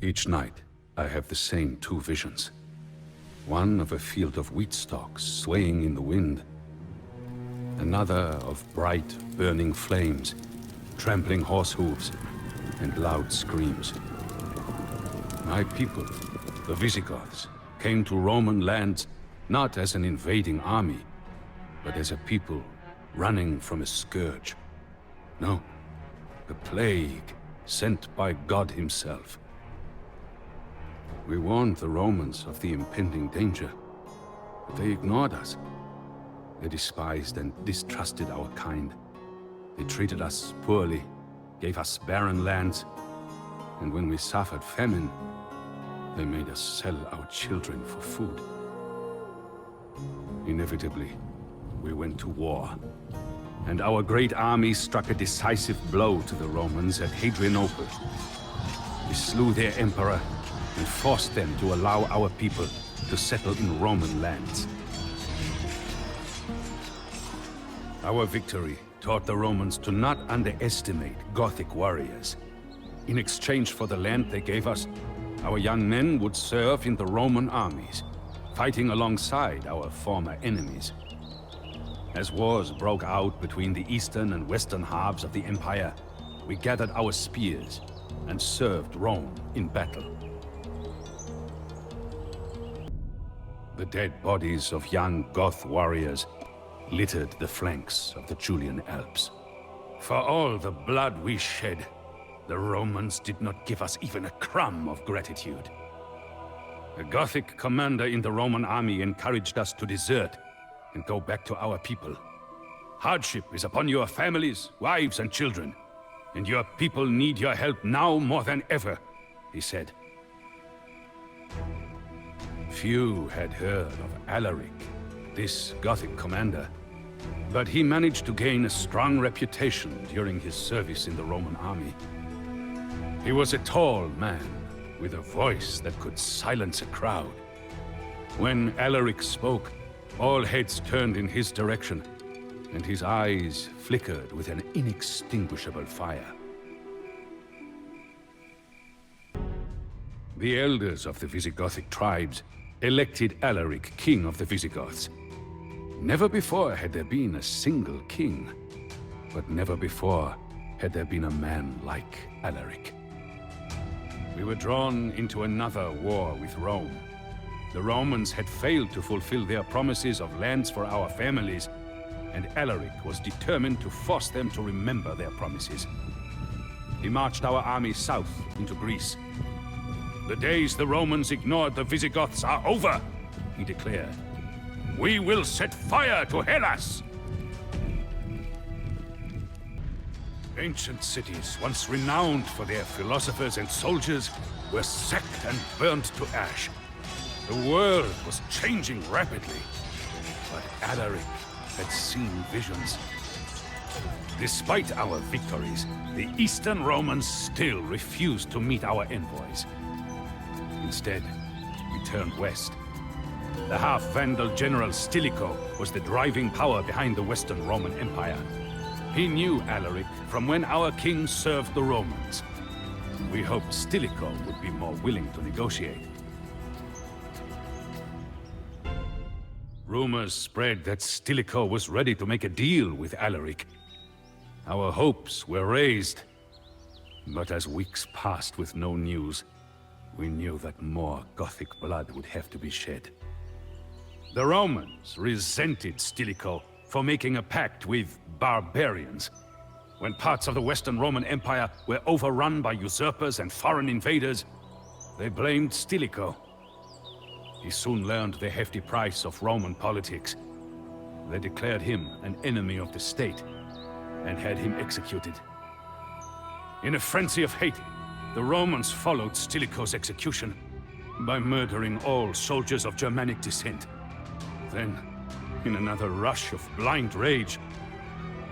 Each night, I have the same two visions. One of a field of wheat stalks swaying in the wind. Another of bright, burning flames, trampling horse hooves, and loud screams. My people, the Visigoths, came to Roman lands not as an invading army, but as a people running from a scourge. No, a plague sent by God himself. We warned the Romans of the impending danger, but they ignored us. They despised and distrusted our kind. They treated us poorly, gave us barren lands, and when we suffered famine, they made us sell our children for food. Inevitably, we went to war, and our great army struck a decisive blow to the Romans at Hadrianople. We slew their emperor and forced them to allow our people to settle in Roman lands. Our victory taught the Romans to not underestimate Gothic warriors. In exchange for the land they gave us, our young men would serve in the Roman armies, fighting alongside our former enemies. As wars broke out between the eastern and western halves of the Empire, we gathered our spears and served Rome in battle. The dead bodies of young Goth warriors littered the flanks of the Julian Alps. For all the blood we shed, the Romans did not give us even a crumb of gratitude. A Gothic commander in the Roman army encouraged us to desert and go back to our people. Hardship is upon your families, wives and children, and your people need your help now more than ever, he said. Few had heard of Alaric, this Gothic commander, but he managed to gain a strong reputation during his service in the Roman army. He was a tall man with a voice that could silence a crowd. When Alaric spoke, all heads turned in his direction, and his eyes flickered with an inextinguishable fire. The elders of the Visigothic tribes elected Alaric king of the Visigoths. Never before had there been a single king, but never before had there been a man like Alaric. We were drawn into another war with Rome. The Romans had failed to fulfill their promises of lands for our families, and Alaric was determined to force them to remember their promises. He marched our army south into Greece. The days the Romans ignored the Visigoths are over, he declared. We will set fire to Hellas! Ancient cities, once renowned for their philosophers and soldiers, were sacked and burned to ash. The world was changing rapidly, but Alaric had seen visions. Despite our victories, the Eastern Romans still refused to meet our envoys. Instead, we turned west. The half-Vandal general Stilicho was the driving power behind the Western Roman Empire. He knew Alaric from when our king served the Romans. We hoped Stilicho would be more willing to negotiate. Rumors spread that Stilicho was ready to make a deal with Alaric. Our hopes were raised. But as weeks passed with no news, we knew that more Gothic blood would have to be shed. The Romans resented Stilicho for making a pact with barbarians. When parts of the Western Roman Empire were overrun by usurpers and foreign invaders, they blamed Stilicho. He soon learned the hefty price of Roman politics. They declared him an enemy of the state and had him executed. In a frenzy of hate, the Romans followed Stilicho's execution by murdering all soldiers of Germanic descent. Then, in another rush of blind rage,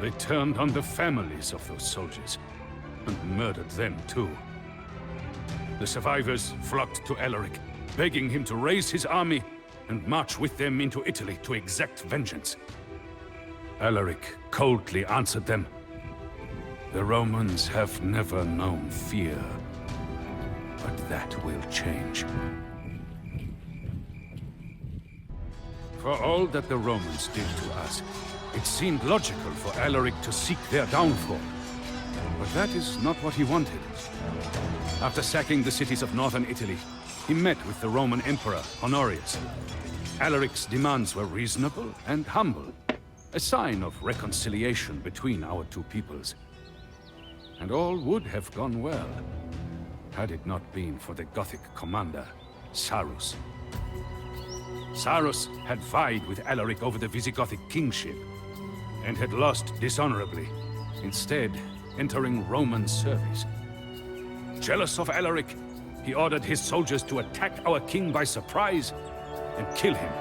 they turned on the families of those soldiers and murdered them too. The survivors flocked to Alaric, begging him to raise his army and march with them into Italy to exact vengeance. Alaric coldly answered them, "The Romans have never known fear, But that will change. For all that the Romans did to us, it seemed logical for Alaric to seek their downfall. But that is not what he wanted. After sacking the cities of northern Italy, he met with the Roman Emperor, Honorius. Alaric's demands were reasonable and humble, a sign of reconciliation between our two peoples. And all would have gone well, had it not been for the Gothic commander, Sarus. Sarus had vied with Alaric over the Visigothic kingship, and had lost dishonorably, instead entering Roman service. Jealous of Alaric, he ordered his soldiers to attack our king by surprise and kill him.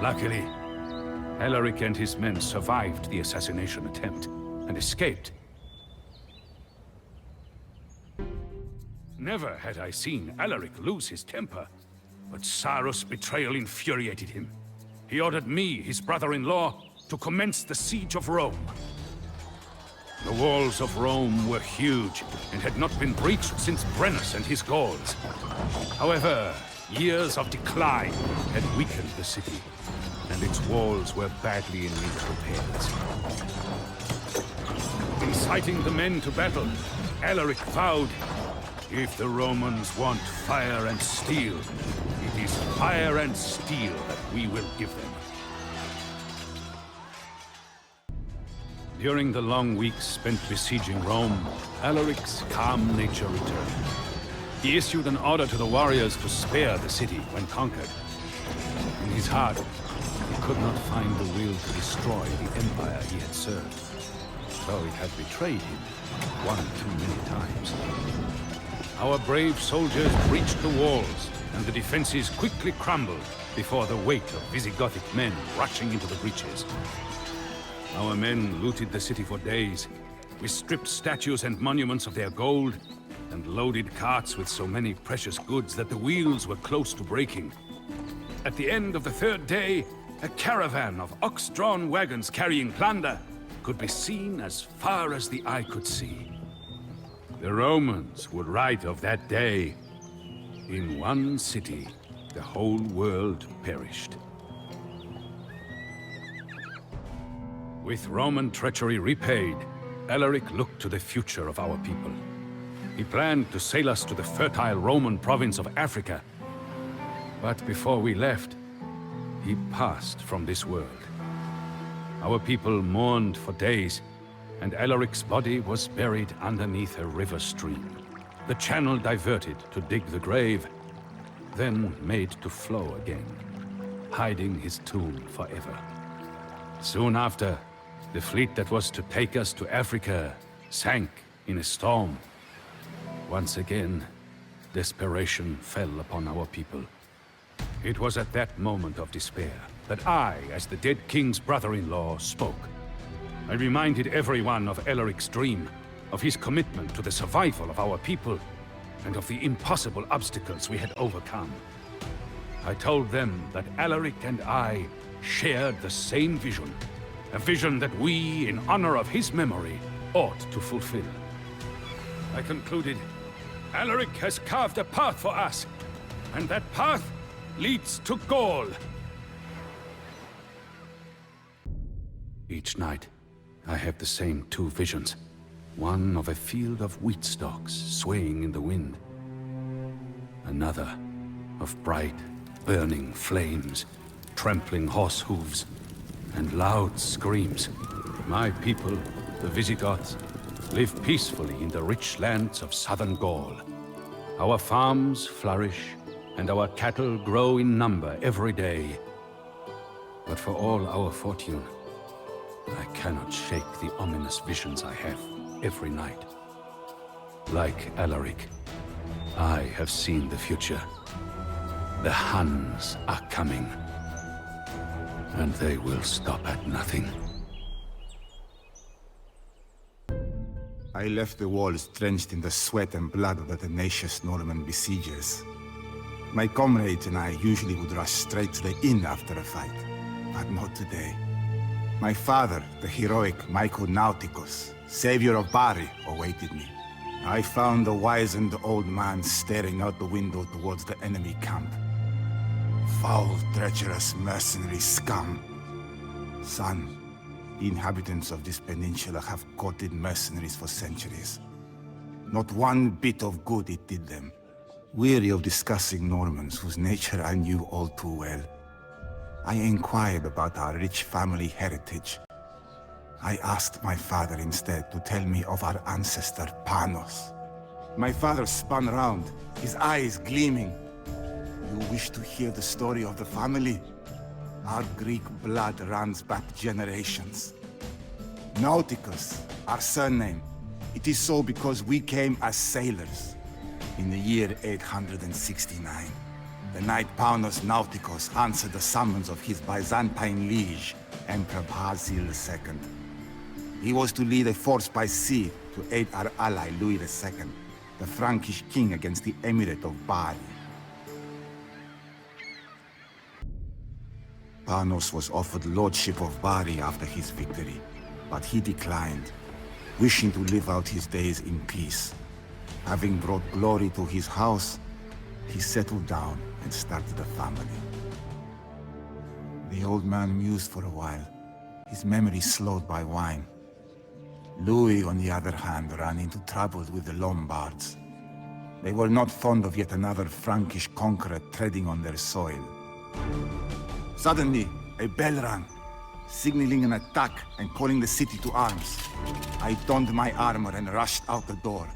Luckily, Alaric and his men survived the assassination attempt and escaped. Never had I seen Alaric lose his temper, but Sarus' betrayal infuriated him. He ordered me, his brother-in-law, to commence the siege of Rome. The walls of Rome were huge and had not been breached since Brennus and his Gauls. However, years of decline had weakened the city, and its walls were badly in need of repairs. Inciting the men to battle, Alaric vowed, "If the Romans want fire and steel, it is fire and steel that we will give them." During the long weeks spent besieging Rome, Alaric's calm nature returned. He issued an order to the warriors to spare the city when conquered. In his heart, he could not find the will to destroy the empire he had served, though it had betrayed him one too many times. Our brave soldiers breached the walls, and the defenses quickly crumbled before the weight of Visigothic men rushing into the breaches. Our men looted the city for days. We stripped statues and monuments of their gold, and loaded carts with so many precious goods that the wheels were close to breaking. At the end of the third day, a caravan of ox-drawn wagons carrying plunder could be seen as far as the eye could see. The Romans would write of that day, "In one city, the whole world perished." With Roman treachery repaid, Alaric looked to the future of our people. He planned to sail us to the fertile Roman province of Africa. But before we left, he passed from this world. Our people mourned for days, and Alaric's body was buried underneath a river stream. The channel diverted to dig the grave, then made to flow again, hiding his tomb forever. Soon after, the fleet that was to take us to Africa sank in a storm. Once again, desperation fell upon our people. It was at that moment of despair that I, as the dead king's brother-in-law, spoke. I reminded everyone of Alaric's dream, of his commitment to the survival of our people, and of the impossible obstacles we had overcome. I told them that Alaric and I shared the same vision, a vision that we, in honor of his memory, ought to fulfill. I concluded, Alaric has carved a path for us, and that path leads to Gaul. Each night, I have the same two visions. One of a field of wheat stalks swaying in the wind. Another of bright, burning flames, trampling horse hooves, and loud screams. My people, the Visigoths, live peacefully in the rich lands of southern Gaul. Our farms flourish, and our cattle grow in number every day. But for all our fortune, I cannot shake the ominous visions I have every night. Like Alaric, I have seen the future. The Huns are coming, and they will stop at nothing. I left the walls drenched in the sweat and blood of the tenacious Norman besiegers. My comrades and I usually would rush straight to the inn after a fight, but not today. My father, the heroic Michael Nauticus, savior of Bari, awaited me. I found the wizened old man staring out the window towards the enemy camp. Foul, treacherous, mercenary scum. Son, the inhabitants of this peninsula have courted mercenaries for centuries. Not one bit of good it did them. Weary of discussing Normans whose nature I knew all too well, I inquired about our rich family heritage. I asked my father instead to tell me of our ancestor Panos. My father spun round, his eyes gleaming. You wish to hear the story of the family? Our Greek blood runs back generations. Nauticus, our surname. It is so because we came as sailors. In the year 869, the night Panos Nauticus answered the summons of his Byzantine liege, Emperor Basil II. He was to lead a force by sea to aid our ally Louis II, the Frankish king, against the Emirate of Bari. Panos was offered lordship of Bari after his victory, but he declined, wishing to live out his days in peace. Having brought glory to his house, he settled down and started a family. The old man mused for a while, his memory slowed by wine. Louis, on the other hand, ran into trouble with the Lombards. They were not fond of yet another Frankish conqueror treading on their soil. Suddenly, a bell rang, signaling an attack and calling the city to arms. I donned my armor and rushed out the door,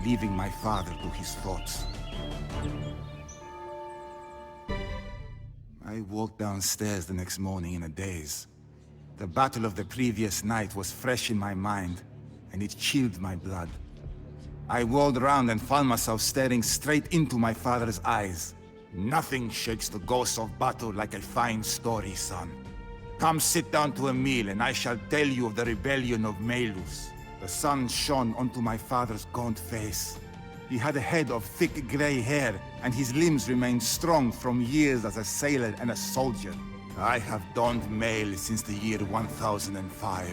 leaving my father to his thoughts. I walked downstairs the next morning in a daze. The battle of the previous night was fresh in my mind, and it chilled my blood. I whirled around and found myself staring straight into my father's eyes. Nothing shakes the ghosts of battle like a fine story, son. Come sit down to a meal, and I shall tell you of the rebellion of Melus. The sun shone onto my father's gaunt face. He had a head of thick gray hair, and his limbs remained strong from years as a sailor and a soldier. I have donned mail since the year 1005,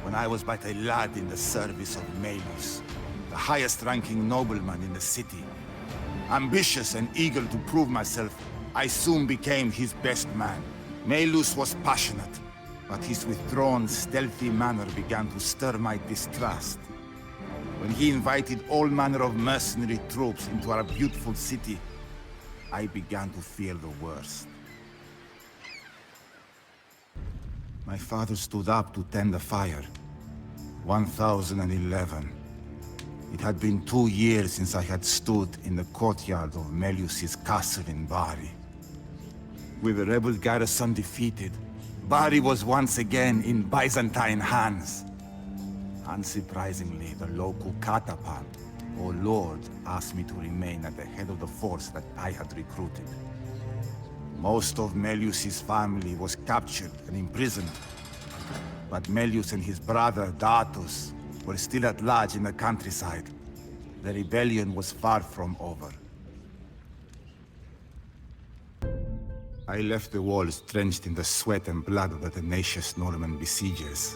when I was but a lad in the service of Melus, the highest-ranking nobleman in the city. Ambitious and eager to prove myself, I soon became his best man. Melus was passionate, but his withdrawn, stealthy manner began to stir my distrust. When he invited all manner of mercenary troops into our beautiful city, I began to fear the worst. My father stood up to tend the fire. 1011. It had been 2 years since I had stood in the courtyard of Melius's castle in Bari. With the rebel garrison defeated, Bari was once again in Byzantine hands. Unsurprisingly, the local Katapan, or Lord, asked me to remain at the head of the force that I had recruited. Most of Melius's family was captured and imprisoned, but Melius and his brother, Datus, were still at large in the countryside. The rebellion was far from over. I left the walls drenched in the sweat and blood of the tenacious Norman besiegers.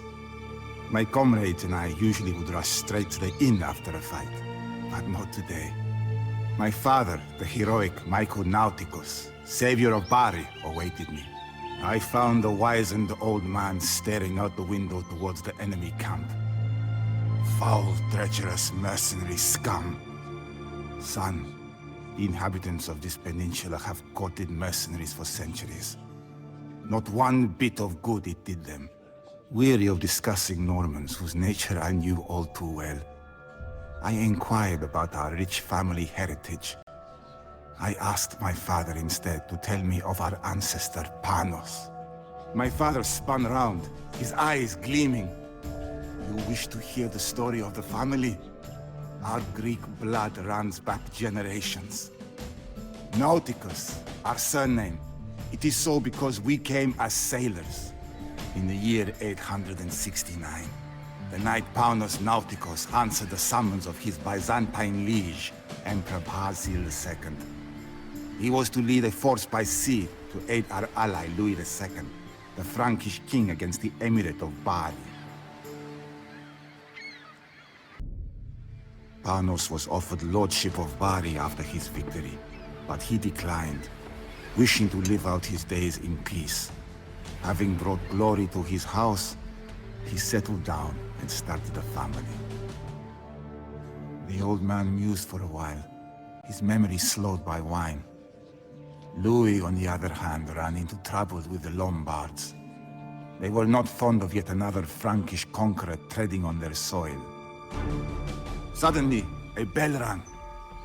My comrades and I usually would rush straight to the inn after a fight, but not today. My father, the heroic Michael Nauticus, savior of Bari, awaited me. I found the wizened old man staring out the window towards the enemy camp. Foul, treacherous, mercenary scum. Son, the inhabitants of this peninsula have courted mercenaries for centuries. Not one bit of good it did them. Weary of discussing Normans whose nature I knew all too well, I inquired about our rich family heritage. I asked my father instead to tell me of our ancestor Panos. My father spun round, his eyes gleaming. You wish to hear the story of the family? Our Greek blood runs back generations. Nauticus, our surname. It is so because we came as sailors. In the year 869, the night Panos Nauticus answered the summons of his Byzantine liege, Emperor Basil II. He was to lead a force by sea to aid our ally Louis II, the Frankish king, against the Emirate of Bari. Panos was offered lordship of Bari after his victory, but he declined, wishing to live out his days in peace. Having brought glory to his house, he settled down and started a family. The old man mused for a while, his memory slowed by wine. Louis, on the other hand, ran into trouble with the Lombards. They were not fond of yet another Frankish conqueror treading on their soil. Suddenly, a bell rang,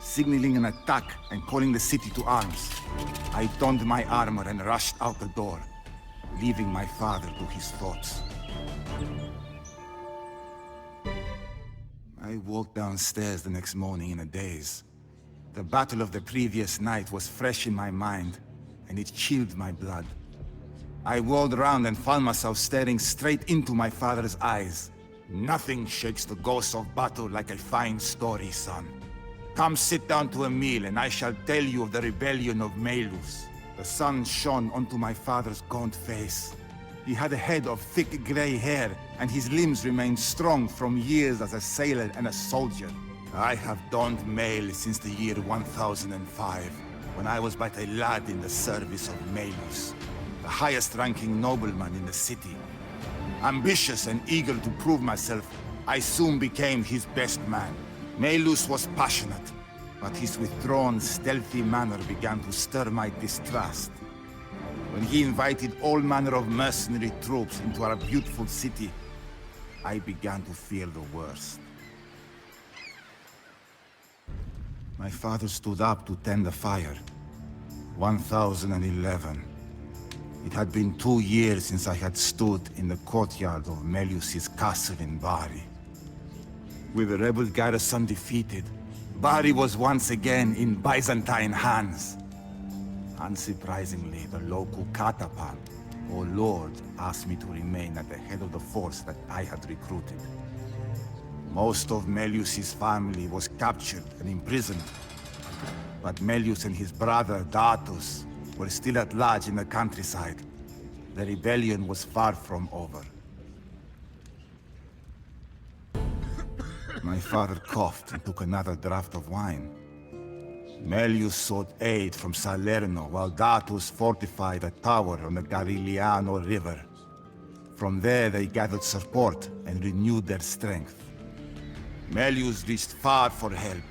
signaling an attack and calling the city to arms. I donned my armor and rushed out the door, leaving my father to his thoughts. I walked downstairs the next morning in a daze. The battle of the previous night was fresh in my mind, and it chilled my blood. I whirled around and found myself staring straight into my father's eyes. Nothing shakes the ghost of battle like a fine story, son. Come sit down to a meal, and I shall tell you of the rebellion of Melus. The sun shone onto my father's gaunt face. He had a head of thick gray hair, and his limbs remained strong from years as a sailor and a soldier. I have donned mail since the year 1005, when I was but a lad in the service of Melus, the highest-ranking nobleman in the city. Ambitious and eager to prove myself, I soon became his best man. Melus was passionate, but his withdrawn, stealthy manner began to stir my distrust. When he invited all manner of mercenary troops into our beautiful city, I began to fear the worst. My father stood up to tend the fire. 1011. It had been 2 years since I had stood in the courtyard of Melius's castle in Bari. With the rebel garrison defeated, Bari was once again in Byzantine hands. Unsurprisingly, the local Katapan, or Lord, asked me to remain at the head of the force that I had recruited. Most of Melius's family was captured and imprisoned, but Melius and his brother Datus were still at large in the countryside. The rebellion was far from over. My father coughed and took another draught of wine. Melius sought aid from Salerno, while Datus fortified a tower on the Garigliano River. From there they gathered support and renewed their strength. Melius reached far for help.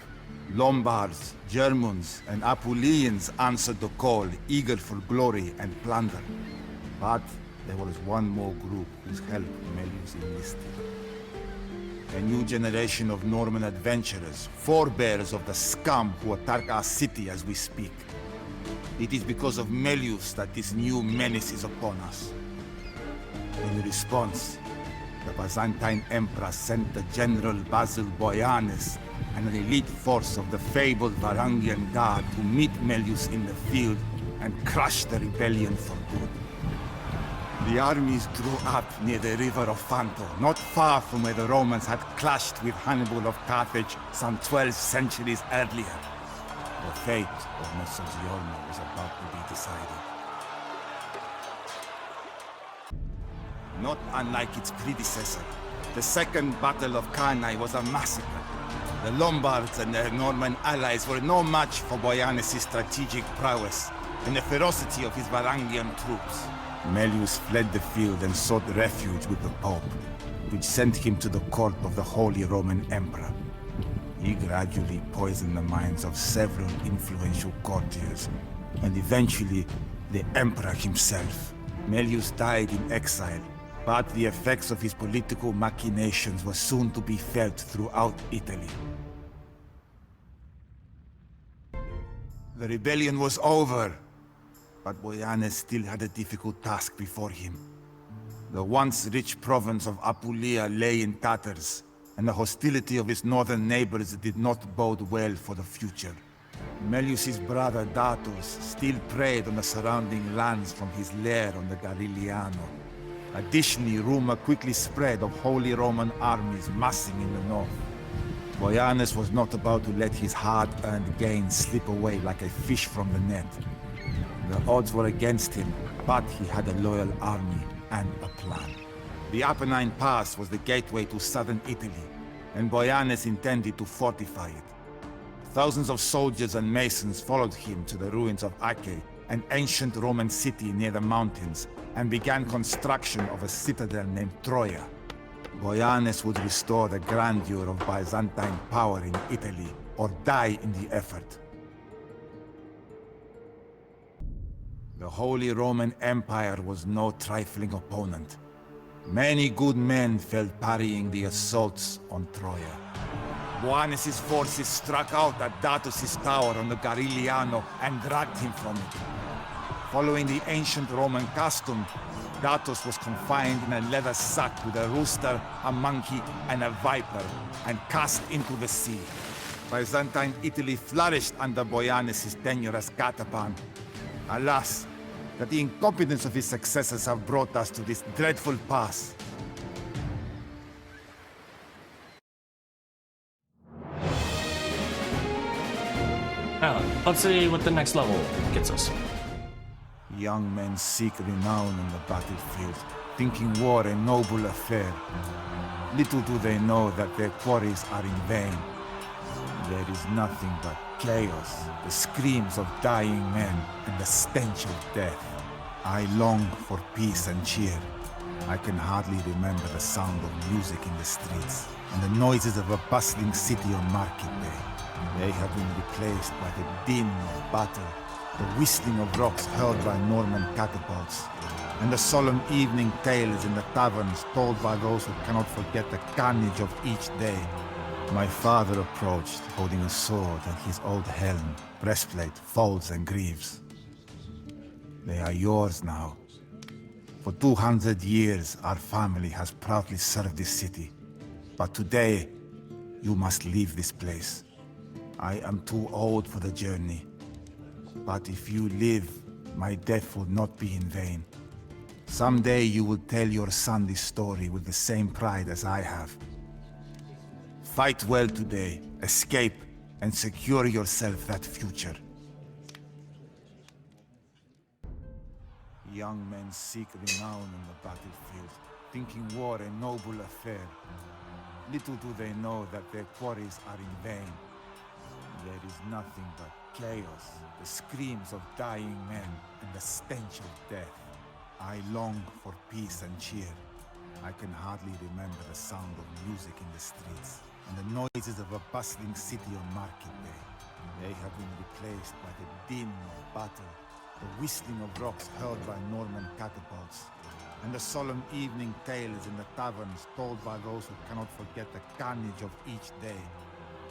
Lombards, Germans, and Apulians answered the call, eager for glory and plunder. But there was one more group whose help Melius enlisted. A new generation of Norman adventurers, forebears of the scum who attack our city as we speak. It is because of Melius that this new menace is upon us. In response, the Byzantine Emperor sent the General Basil Boianus and an elite force of the fabled Varangian Guard to meet Melius in the field and crush the rebellion for good. The armies drew up near the river of Fanto, not far from where the Romans had clashed with Hannibal of Carthage some 12 centuries earlier. The fate of Mezzogiorno was about to be decided. Not unlike its predecessor, the Second Battle of Cannae was a massacre. The Lombards and their Norman allies were no match for Boianus' strategic prowess and the ferocity of his Varangian troops. Melius fled the field and sought refuge with the Pope, which sent him to the court of the Holy Roman Emperor. He gradually poisoned the minds of several influential courtiers, and eventually the Emperor himself. Melius died in exile, but the effects of his political machinations were soon to be felt throughout Italy. The rebellion was over, but Boianus still had a difficult task before him. The once rich province of Apulia lay in tatters, and the hostility of its northern neighbors did not bode well for the future. Melius's brother Datus still preyed on the surrounding lands from his lair on the Garigliano. Additionally, rumor quickly spread of Holy Roman armies massing in the north. Boianus was not about to let his hard-earned gains slip away like a fish from the net. The odds were against him, but he had a loyal army and a plan. The Apennine Pass was the gateway to southern Italy, and Boyanes intended to fortify it. Thousands of soldiers and masons followed him to the ruins of Acre, an ancient Roman city near the mountains, and began construction of a citadel named Troia. Boyanes would restore the grandeur of Byzantine power in Italy, or die in the effort. The Holy Roman Empire was no trifling opponent. Many good men fell parrying the assaults on Troia. Boanes' forces struck out at Datus' tower on the Garigliano and dragged him from it. Following the ancient Roman custom, Datus was confined in a leather sack with a rooster, a monkey, and a viper, and cast into the sea. Byzantine Italy flourished under Boyanes' tenure as catapan. Alas, that the incompetence of his successors have brought us to this dreadful pass. Now, let's see what the next level gets us. Young men seek renown on the battlefield, thinking war a noble affair. Little do they know that their quarries are in vain. There is nothing but chaos, the screams of dying men, and the stench of death. I long for peace and cheer. I can hardly remember the sound of music in the streets, and the noises of a bustling city on market day. They have been replaced by the din of battle, the whistling of rocks hurled by Norman catapults, and the solemn evening tales in the taverns told by those who cannot forget the carnage of each day. My father approached, holding a sword and his old helm, breastplate, folds, and greaves. They are yours now. For 200 years, our family has proudly served this city. But today, you must leave this place. I am too old for the journey. But if you live, my death will not be in vain. Someday you will tell your son this story with the same pride as I have. Fight well today, escape, and secure yourself that future. Young men seek renown on the battlefield, thinking war a noble affair. Little do they know that their quarries are in vain. There is nothing but chaos, the screams of dying men, and the stench of death. I long for peace and cheer. I can hardly remember the sound of music in the streets, and the noises of a bustling city on market day. They have been replaced by the din of battle, the whistling of rocks hurled by Norman catapults, and the solemn evening tales in the taverns told by those who cannot forget the carnage of each day.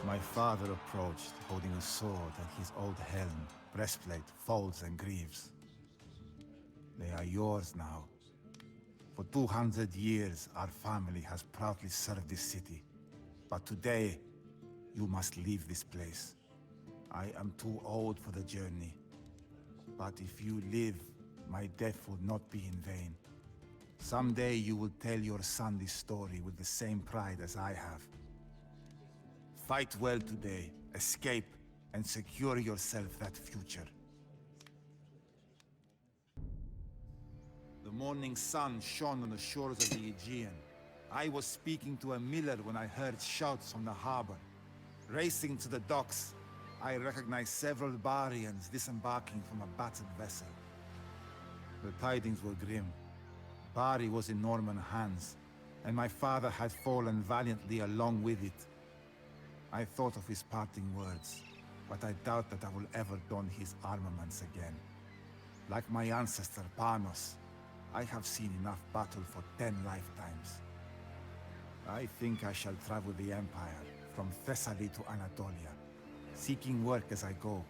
My father approached, holding a sword and his old helm, breastplate, folds, and greaves. They are yours now. For 200 years, our family has proudly served this city. But today, you must leave this place. I am too old for the journey. But if you live, my death will not be in vain. Someday you will tell your son this story with the same pride as I have. Fight well today, escape, and secure yourself that future. The morning sun shone on the shores of the Aegean. I was speaking to a miller when I heard shouts from the harbor. Racing to the docks, I recognized several Barians disembarking from a battered vessel. The tidings were grim. Bari was in Norman hands, and my father had fallen valiantly along with it. I thought of his parting words, but I doubt that I will ever don his armaments again. Like my ancestor Panos, I have seen enough battle for 10 lifetimes. I think I shall travel the Empire, from Thessaly to Anatolia, seeking work as I go.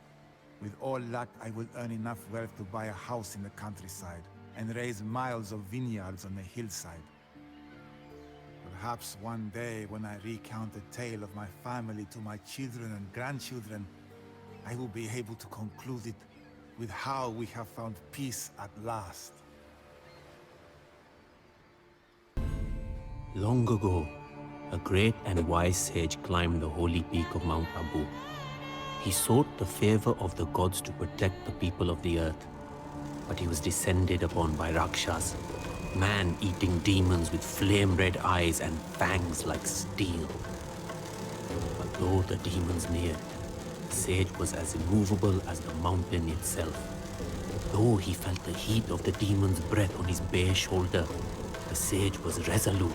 With all luck, I will earn enough wealth to buy a house in the countryside, and raise miles of vineyards on the hillside. Perhaps one day, when I recount the tale of my family to my children and grandchildren, I will be able to conclude it with how we have found peace at last. Long ago, a great and wise sage climbed the holy peak of Mount Abu. He sought the favor of the gods to protect the people of the earth, but he was descended upon by Rakshas, man-eating demons with flame-red eyes and fangs like steel. Though the demons neared, the sage was as immovable as the mountain itself. Though he felt the heat of the demon's breath on his bare shoulder, the sage was resolute,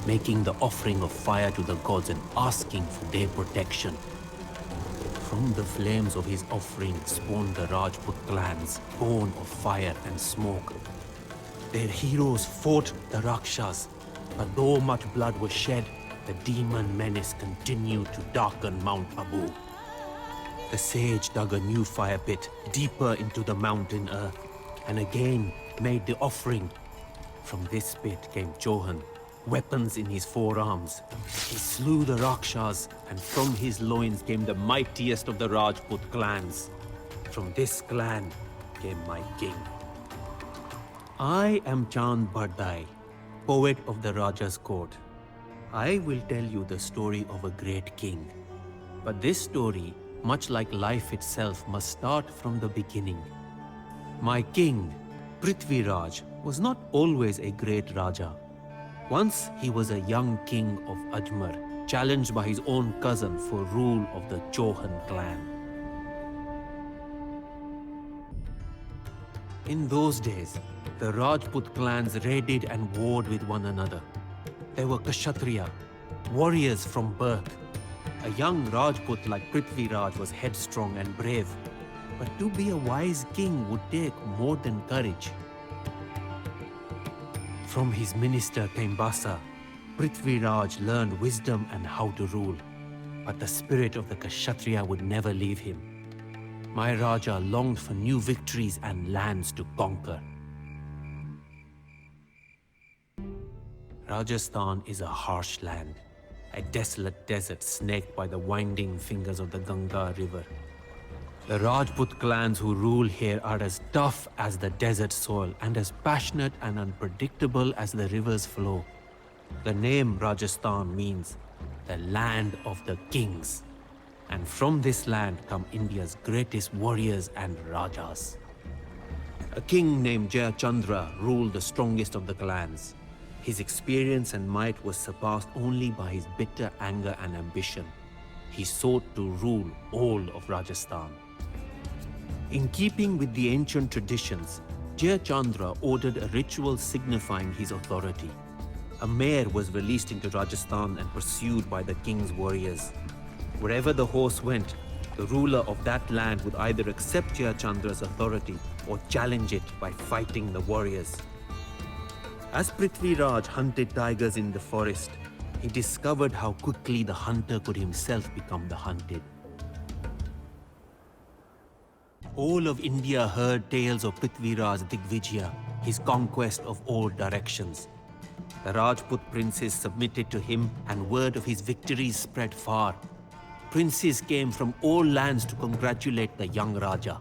making the offering of fire to the gods and asking for their protection. From the flames of his offering spawned the Rajput clans, born of fire and smoke. Their heroes fought the Rakshas, but though much blood was shed, the demon menace continued to darken Mount Abu. The sage dug a new fire pit deeper into the mountain earth, and again made the offering. From this pit came Johan, weapons in his forearms. He slew the Rakshas, and from his loins came the mightiest of the Rajput clans. From this clan came my king. I am Chand Bardai, poet of the Raja's court. I will tell you the story of a great king. But this story, much like life itself, must start from the beginning. My king, Prithviraj, was not always a great Raja. Once he was a young king of Ajmer, challenged by his own cousin for rule of the Chauhan clan. In those days, the Rajput clans raided and warred with one another. They were Kshatriya, warriors from birth. A young Rajput like Prithviraj was headstrong and brave, but to be a wise king would take more than courage. From his minister Kaimbasa, Prithviraj learned wisdom and how to rule, but the spirit of the Kshatriya would never leave him. My Raja longed for new victories and lands to conquer. Rajasthan is a harsh land, a desolate desert snaked by the winding fingers of the Ganga river. The Rajput clans who rule here are as tough as the desert soil and as passionate and unpredictable as the river's flow. The name Rajasthan means the land of the kings. And from this land come India's greatest warriors and Rajas. A king named Jayachandra ruled the strongest of the clans. His experience and might was surpassed only by his bitter anger and ambition. He sought to rule all of Rajasthan. In keeping with the ancient traditions, Jayachandra ordered a ritual signifying his authority. A mare was released into Rajasthan and pursued by the king's warriors. Wherever the horse went, the ruler of that land would either accept Jayachandra's authority or challenge it by fighting the warriors. As Prithviraj hunted tigers in the forest, he discovered how quickly the hunter could himself become the hunted. All of India heard tales of Prithviraj Digvijaya, his conquest of all directions. The Rajput princes submitted to him, and word of his victories spread far. Princes came from all lands to congratulate the young Raja.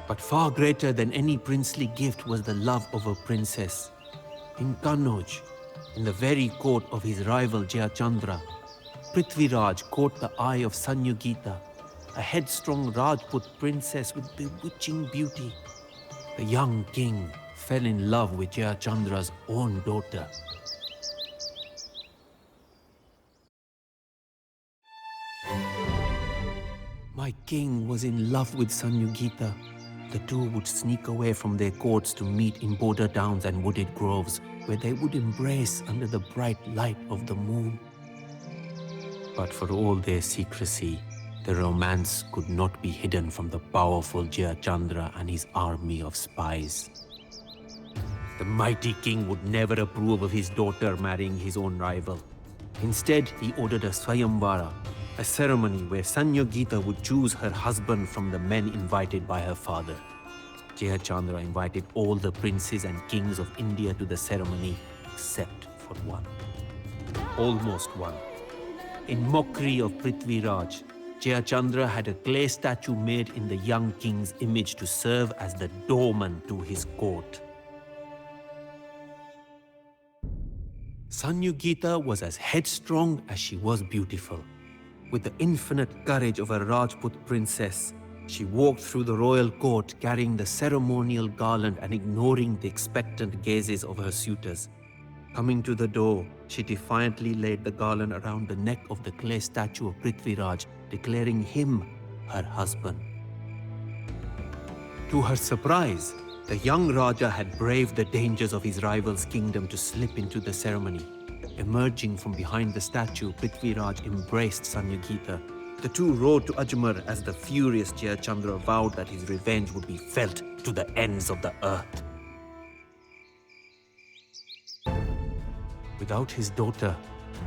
But far greater than any princely gift was the love of a princess. In Kannauj, in the very court of his rival Jayachandra, Prithviraj caught the eye of Sanyugita, a headstrong Rajput princess with bewitching beauty. The young king fell in love with Jayachandra's own daughter. My king was in love with Sanyugita. The two would sneak away from their courts to meet in border towns and wooded groves, where they would embrace under the bright light of the moon. But for all their secrecy, the romance could not be hidden from the powerful Jayachandra and his army of spies. The mighty king would never approve of his daughter marrying his own rival. Instead, he ordered a Swayamvara, a ceremony where Sanyogita would choose her husband from the men invited by her father. Jayachandra invited all the princes and kings of India to the ceremony, except for one. Almost one. In mockery of Prithviraj, Jayachandra had a clay statue made in the young king's image to serve as the doorman to his court. Sanyugita was as headstrong as she was beautiful. With the infinite courage of a Rajput princess, she walked through the royal court carrying the ceremonial garland and ignoring the expectant gazes of her suitors. Coming to the door, she defiantly laid the garland around the neck of the clay statue of Prithviraj, declaring him her husband. To her surprise, the young Raja had braved the dangers of his rival's kingdom to slip into the ceremony. Emerging from behind the statue, Prithviraj embraced Sanyogita. The two rode to Ajmer as the furious Jayachandra vowed that his revenge would be felt to the ends of the earth. Without his daughter,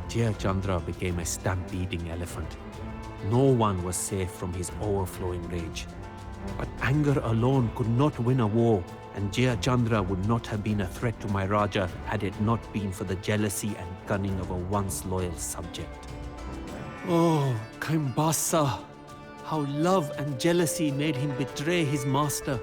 Jayachandra became a stampeding elephant. No one was safe from his overflowing rage. But anger alone could not win a war, and Jayachandra would not have been a threat to my Raja had it not been for the jealousy and cunning of a once loyal subject. Oh, Kaimbasa! How love and jealousy made him betray his master.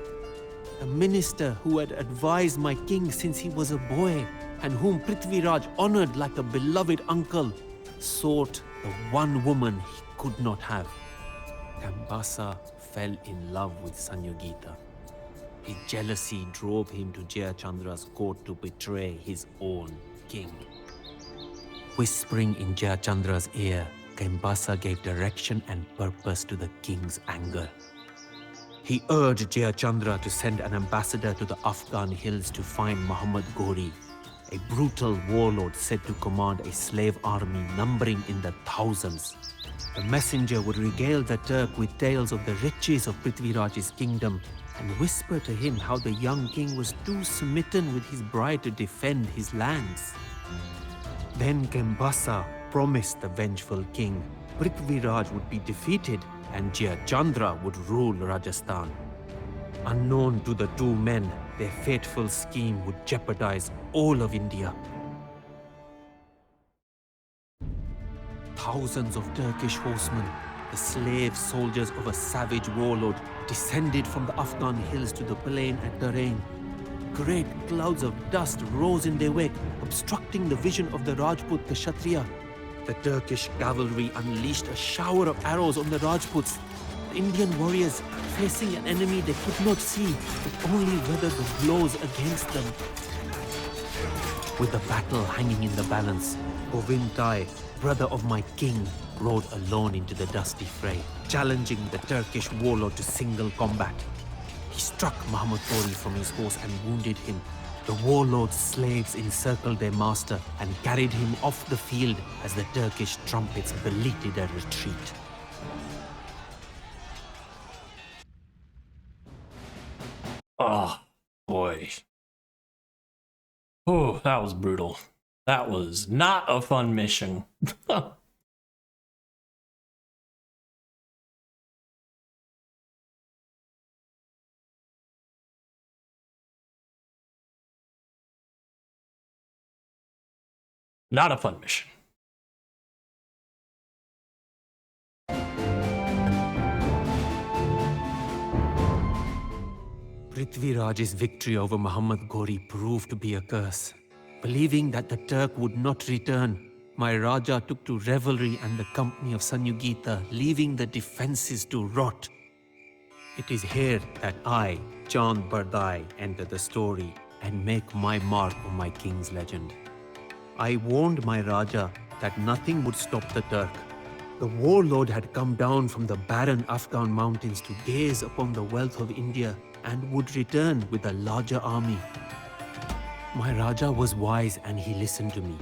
A minister who had advised my king since he was a boy, and whom Prithviraj honored like a beloved uncle, sought the one woman he could not have. Kaimbasa fell in love with Sanyogita. His jealousy drove him to Jayachandra's court to betray his own king. Whispering in Jayachandra's ear, Kaimbasa gave direction and purpose to the king's anger. He urged Jayachandra to send an ambassador to the Afghan hills to find Muhammad Ghori, a brutal warlord said to command a slave army numbering in the thousands. The messenger would regale the Turk with tales of the riches of Prithviraj's kingdom and whisper to him how the young king was too smitten with his bride to defend his lands. Then Kaimbasa promised the vengeful king Prithviraj would be defeated and Jayachandra would rule Rajasthan. Unknown to the two men, their fateful scheme would jeopardize all of India. Thousands of Turkish horsemen, the slave soldiers of a savage warlord, descended from the Afghan hills to the plain at Darain. Great clouds of dust rose in their wake, obstructing the vision of the Rajput Kshatriya. The Turkish cavalry unleashed a shower of arrows on the Rajputs. The Indian warriors, facing an enemy they could not see, could only weather the blows against them. With the battle hanging in the balance, Govind Rai, brother of my king, rode alone into the dusty fray, challenging the Turkish warlord to single combat. He struck Muhammad Ghori from his horse and wounded him. The warlord's slaves encircled their master and carried him off the field as the Turkish trumpets beleaguered a retreat. Oh, boy. Oh, that was brutal. That was not a fun mission. Not a fun mission. Prithviraj's victory over Muhammad Ghori proved to be a curse. Believing that the Turk would not return, my Raja took to revelry and the company of Sanyogita, leaving the defenses to rot. It is here that I, Chand Bardai, enter the story and make my mark on my king's legend. I warned my Raja that nothing would stop the Turk. The warlord had come down from the barren Afghan mountains to gaze upon the wealth of India and would return with a larger army. My Raja was wise and he listened to me.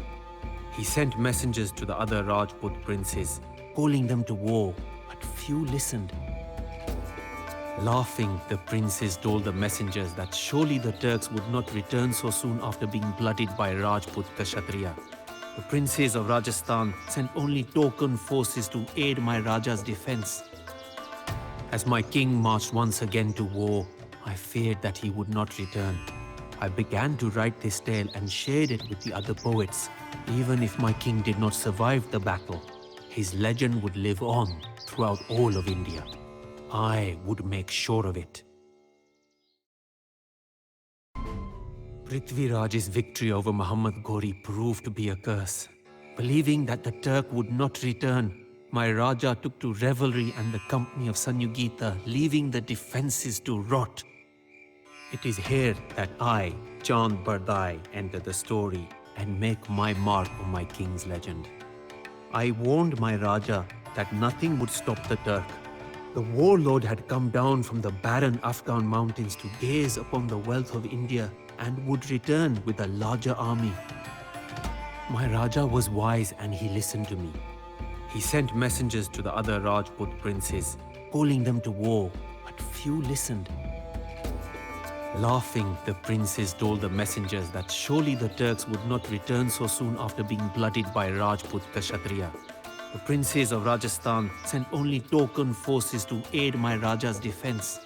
He sent messengers to the other Rajput princes, calling them to war, but few listened. Laughing, the princes told the messengers that surely the Turks would not return so soon after being blooded by Rajput Kshatriya. The princes of Rajasthan sent only token forces to aid my Raja's defense. As my king marched once again to war, I feared that he would not return. I began to write this tale and shared it with the other poets. Even if my king did not survive the battle, his legend would live on throughout all of India. I would make sure of it. Prithviraj's victory over Muhammad Ghori proved to be a curse. Believing that the Turk would not return, my Raja took to revelry and the company of Sanyogita, leaving the defenses to rot. It is here that I, Chand Bardai, enter the story and make my mark on my king's legend. I warned my Raja that nothing would stop the Turk. The warlord had come down from the barren Afghan mountains to gaze upon the wealth of India and would return with a larger army. My Raja was wise and he listened to me. He sent messengers to the other Rajput princes, calling them to war, but few listened. Laughing, the princes told the messengers that surely the Turks would not return so soon after being blooded by Rajput Kshatriya. The princes of Rajasthan sent only token forces to aid my Raja's defense.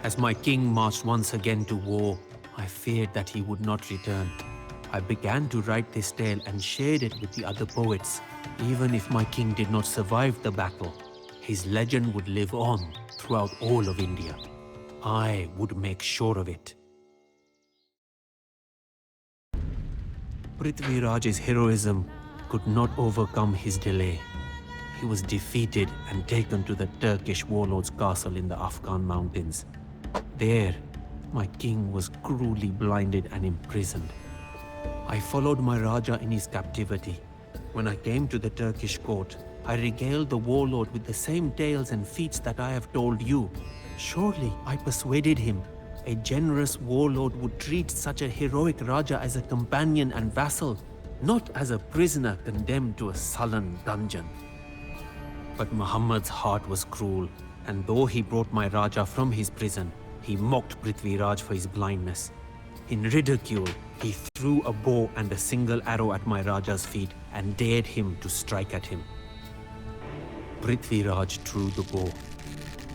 As my king marched once again to war, I feared that he would not return. I began to write this tale and shared it with the other poets. Even if my king did not survive the battle, his legend would live on throughout all of India. I would make sure of it. Prithviraj's heroism could not overcome his delay. He was defeated and taken to the Turkish warlord's castle in the Afghan mountains. There, my king was cruelly blinded and imprisoned. I followed my Raja in his captivity. When I came to the Turkish court, I regaled the warlord with the same tales and feats that I have told you. Surely I persuaded him. A generous warlord would treat such a heroic Raja as a companion and vassal, not as a prisoner condemned to a sullen dungeon. But Muhammad's heart was cruel, and though he brought my Raja from his prison, he mocked Prithviraj for his blindness. In ridicule, he threw a bow and a single arrow at my Raja's feet and dared him to strike at him. Prithviraj drew the bow.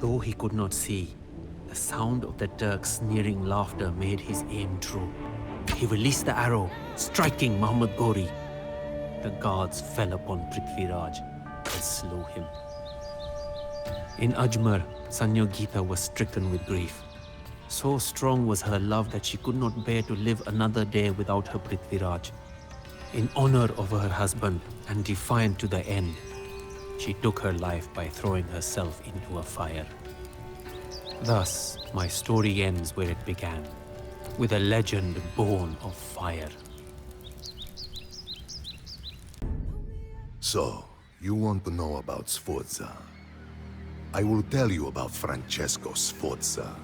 Though he could not see, the sound of the Turks' sneering laughter made his aim true. He released the arrow, striking Muhammad Ghori. The guards fell upon Prithviraj and slew him. In Ajmer, Sanyogita was stricken with grief. So strong was her love that she could not bear to live another day without her Prithviraj. In honor of her husband and defiant to the end, she took her life by throwing herself into a fire. Thus, my story ends where it began, with a legend born of fire. So, you want to know about Sforza? I will tell you about Francesco Sforza.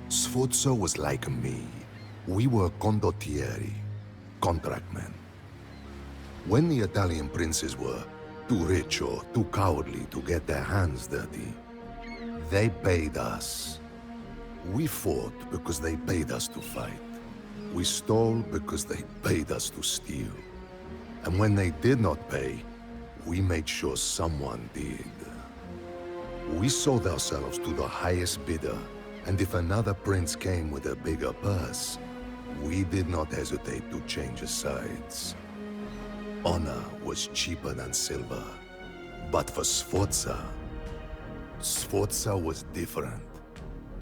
Sforza was like me. We were condottieri, contractmen. When the Italian princes were too rich or too cowardly to get their hands dirty, they paid us. We fought because they paid us to fight. We stole because they paid us to steal. And when they did not pay, we made sure someone did. We sold ourselves to the highest bidder, and if another prince came with a bigger purse, we did not hesitate to change sides. Honor was cheaper than silver. But for Sforza, Sforza was different.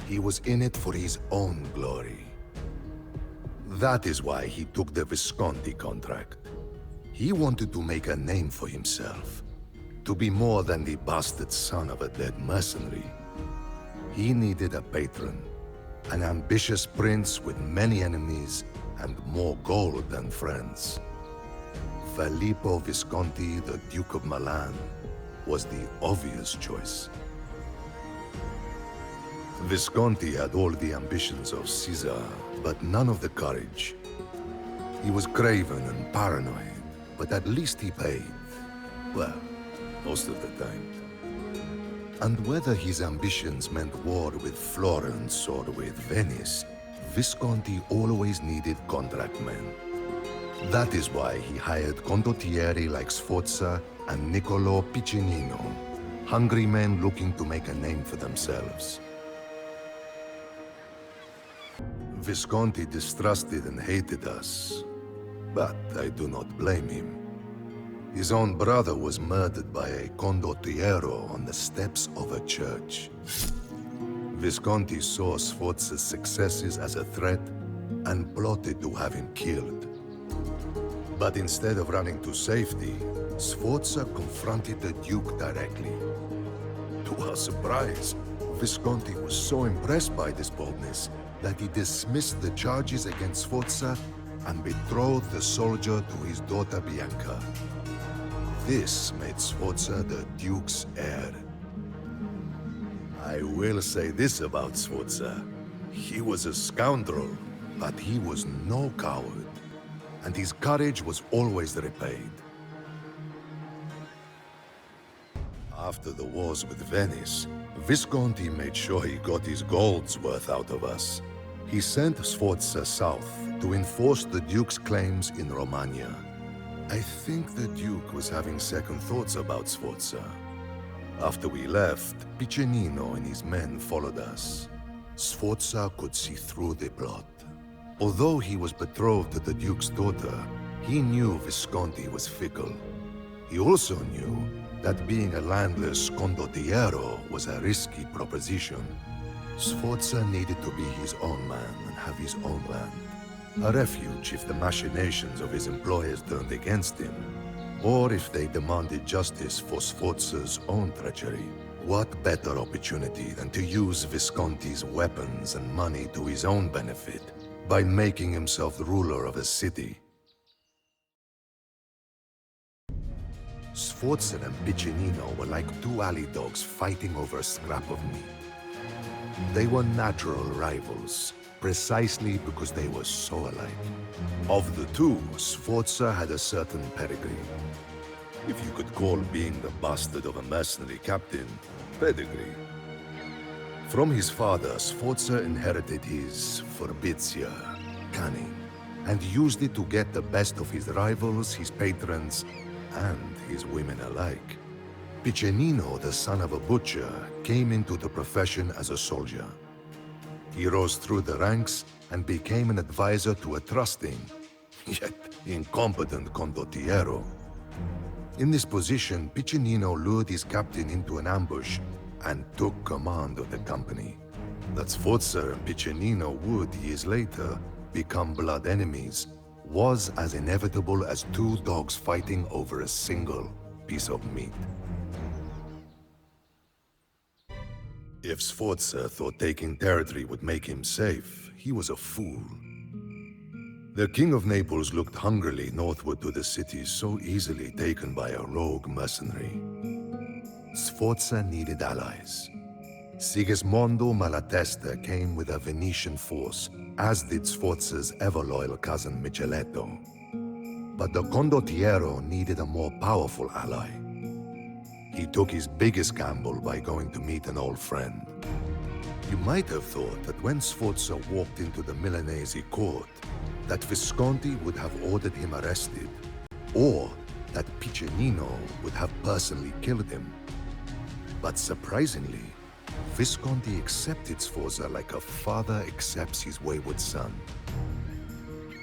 He was in it for his own glory. That is why he took the Visconti contract. He wanted to make a name for himself, to be more than the bastard son of a dead mercenary. He needed a patron, an ambitious prince with many enemies and more gold than friends. Filippo Visconti, the Duke of Milan, was the obvious choice. Visconti had all the ambitions of Caesar, but none of the courage. He was craven and paranoid, but at least he paid. Well, most of the time. And whether his ambitions meant war with Florence or with Venice, Visconti always needed contract men. That is why he hired condottieri like Sforza and Niccolò Piccinino, hungry men looking to make a name for themselves. Visconti distrusted and hated us, but I do not blame him. His own brother was murdered by a condottiero on the steps of a church. Visconti saw Sforza's successes as a threat and plotted to have him killed. But instead of running to safety, Sforza confronted the Duke directly. To our surprise, Visconti was so impressed by this boldness that he dismissed the charges against Sforza and betrothed the soldier to his daughter Bianca. This made Sforza the Duke's heir. I will say this about Sforza. He was a scoundrel, but he was no coward, and his courage was always repaid. After the wars with Venice, Visconti made sure he got his gold's worth out of us. He sent Sforza south to enforce the Duke's claims in Romagna. I think the Duke was having second thoughts about Sforza. After we left, Piccinino and his men followed us. Sforza could see through the plot. Although he was betrothed to the Duke's daughter, he knew Visconti was fickle. He also knew that being a landless condottiero was a risky proposition. Sforza needed to be his own man and have his own land. A refuge if the machinations of his employers turned against him, or if they demanded justice for Sforza's own treachery. What better opportunity than to use Visconti's weapons and money to his own benefit by making himself the ruler of a city? Sforza and Piccinino were like two alley dogs fighting over a scrap of meat. They were natural rivals, precisely because they were so alike. Of the two, Sforza had a certain pedigree. If you could call being the bastard of a mercenary captain pedigree. From his father, Sforza inherited his forbitia, cunning, and used it to get the best of his rivals, his patrons, and his women alike. Piccinino, the son of a butcher, came into the profession as a soldier. He rose through the ranks and became an advisor to a trusting, yet incompetent condottiero. In this position, Piccinino lured his captain into an ambush and took command of the company. That Sforza and Piccinino would, years later, become blood enemies was as inevitable as two dogs fighting over a single piece of meat. If Sforza thought taking territory would make him safe, he was a fool. The King of Naples looked hungrily northward to the city so easily taken by a rogue mercenary. Sforza needed allies. Sigismondo Malatesta came with a Venetian force, as did Sforza's ever-loyal cousin Micheletto. But the condottiero needed a more powerful ally. He took his biggest gamble by going to meet an old friend. You might have thought that when Sforza walked into the Milanese court, that Visconti would have ordered him arrested, or that Piccinino would have personally killed him. But surprisingly, Visconti accepted Sforza like a father accepts his wayward son.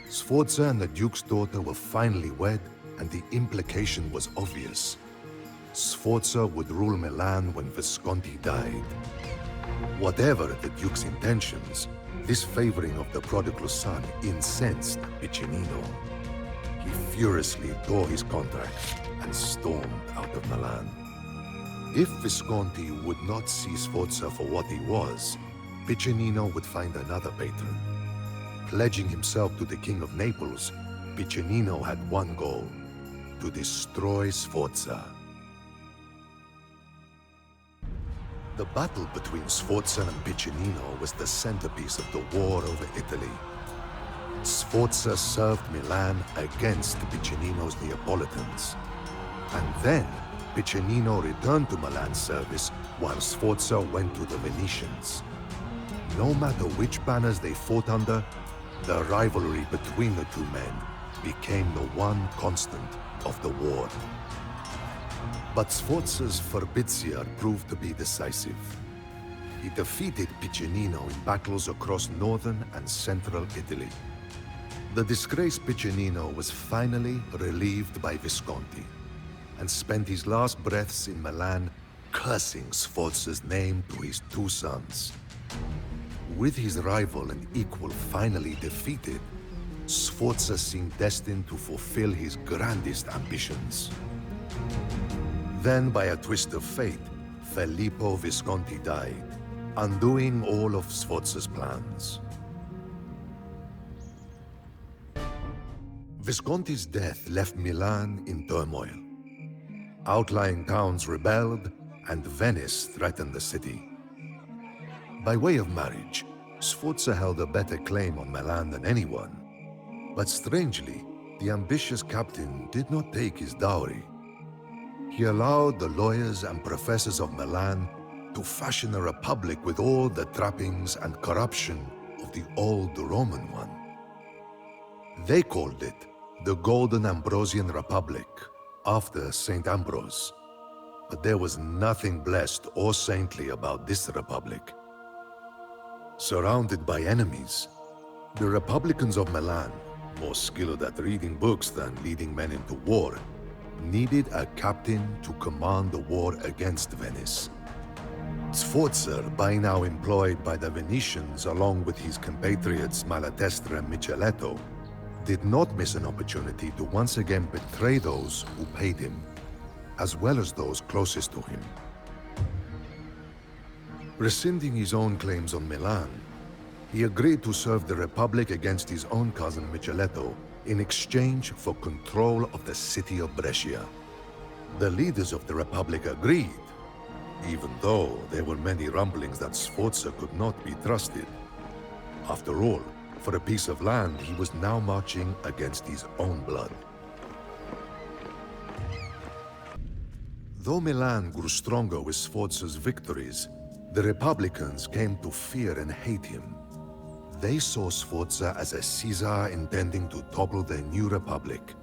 Sforza and the Duke's daughter were finally wed, and the implication was obvious. Sforza would rule Milan when Visconti died. Whatever the Duke's intentions, this favoring of the prodigal son incensed Piccinino. He furiously tore his contract and stormed out of Milan. If Visconti would not see Sforza for what he was, Piccinino would find another patron. Pledging himself to the King of Naples, Piccinino had one goal: to destroy Sforza. The battle between Sforza and Piccinino was the centerpiece of the war over Italy. Sforza served Milan against Piccinino's Neapolitans. And then, Piccinino returned to Milan's service while Sforza went to the Venetians. No matter which banners they fought under, the rivalry between the two men became the one constant of the war. But Sforza's forbitia proved to be decisive. He defeated Piccinino in battles across northern and central Italy. The disgraced Piccinino was finally relieved by Visconti, and spent his last breaths in Milan cursing Sforza's name to his two sons. With his rival and equal finally defeated, Sforza seemed destined to fulfill his grandest ambitions. Then, by a twist of fate, Filippo Visconti died, undoing all of Sforza's plans. Visconti's death left Milan in turmoil. Outlying towns rebelled, and Venice threatened the city. By way of marriage, Sforza held a better claim on Milan than anyone. But strangely, the ambitious captain did not take his dowry. He allowed the lawyers and professors of Milan to fashion a republic with all the trappings and corruption of the old Roman one. They called it the Golden Ambrosian Republic, after Saint Ambrose. But there was nothing blessed or saintly about this republic. Surrounded by enemies, the Republicans of Milan, more skilled at reading books than leading men into war, needed a captain to command the war against Venice. Sforza, by now employed by the Venetians along with his compatriots Malatesta and Micheletto, did not miss an opportunity to once again betray those who paid him, as well as those closest to him. Rescinding his own claims on Milan, he agreed to serve the Republic against his own cousin Micheletto in exchange for control of the city of Brescia. The leaders of the Republic agreed, even though there were many rumblings that Sforza could not be trusted. After all, for a piece of land, he was now marching against his own blood. Though Milan grew stronger with Sforza's victories, the Republicans came to fear and hate him. They saw Sforza as a Caesar intending to topple their new republic.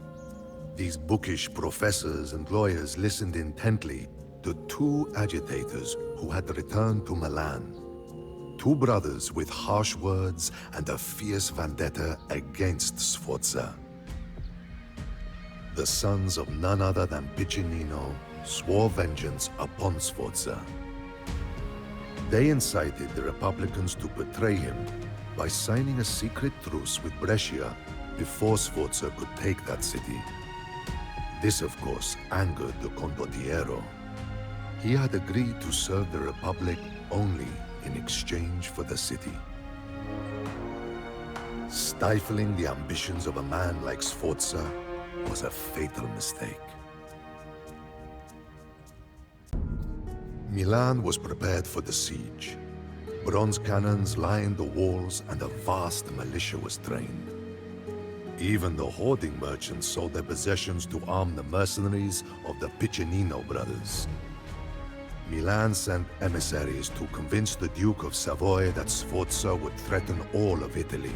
These bookish professors and lawyers listened intently to two agitators who had returned to Milan. Two brothers with harsh words and a fierce vendetta against Sforza. The sons of none other than Piccinino swore vengeance upon Sforza. They incited the Republicans to betray him by signing a secret truce with Brescia before Sforza could take that city. This, of course, angered the condottiero. He had agreed to serve the Republic only in exchange for the city. Stifling the ambitions of a man like Sforza was a fatal mistake. Milan was prepared for the siege. Bronze cannons lined the walls and a vast militia was trained. Even the hoarding merchants sold their possessions to arm the mercenaries of the Piccinino brothers. Milan sent emissaries to convince the Duke of Savoy that Sforza would threaten all of Italy.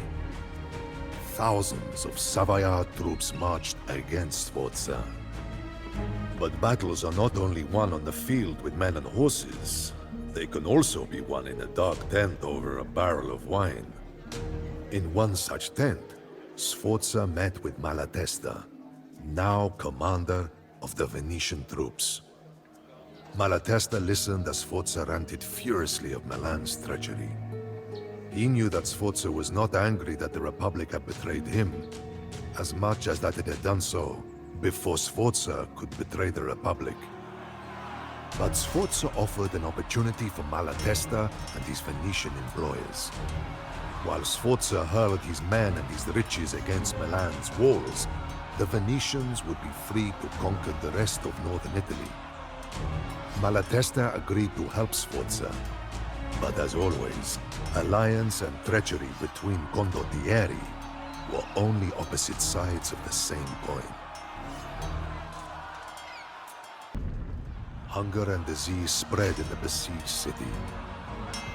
Thousands of Savoyard troops marched against Sforza. But battles are not only won on the field with men and horses. They can also be won in a dark tent over a barrel of wine. In one such tent, Sforza met with Malatesta, now commander of the Venetian troops. Malatesta listened as Sforza ranted furiously of Milan's treachery. He knew that Sforza was not angry that the Republic had betrayed him, as much as that it had done so before Sforza could betray the Republic. But Sforza offered an opportunity for Malatesta and his Venetian employers. While Sforza hurled his men and his riches against Milan's walls, the Venetians would be free to conquer the rest of northern Italy. Malatesta agreed to help Sforza, but as always, alliance and treachery between condottieri were only opposite sides of the same coin. Hunger and disease spread in the besieged city.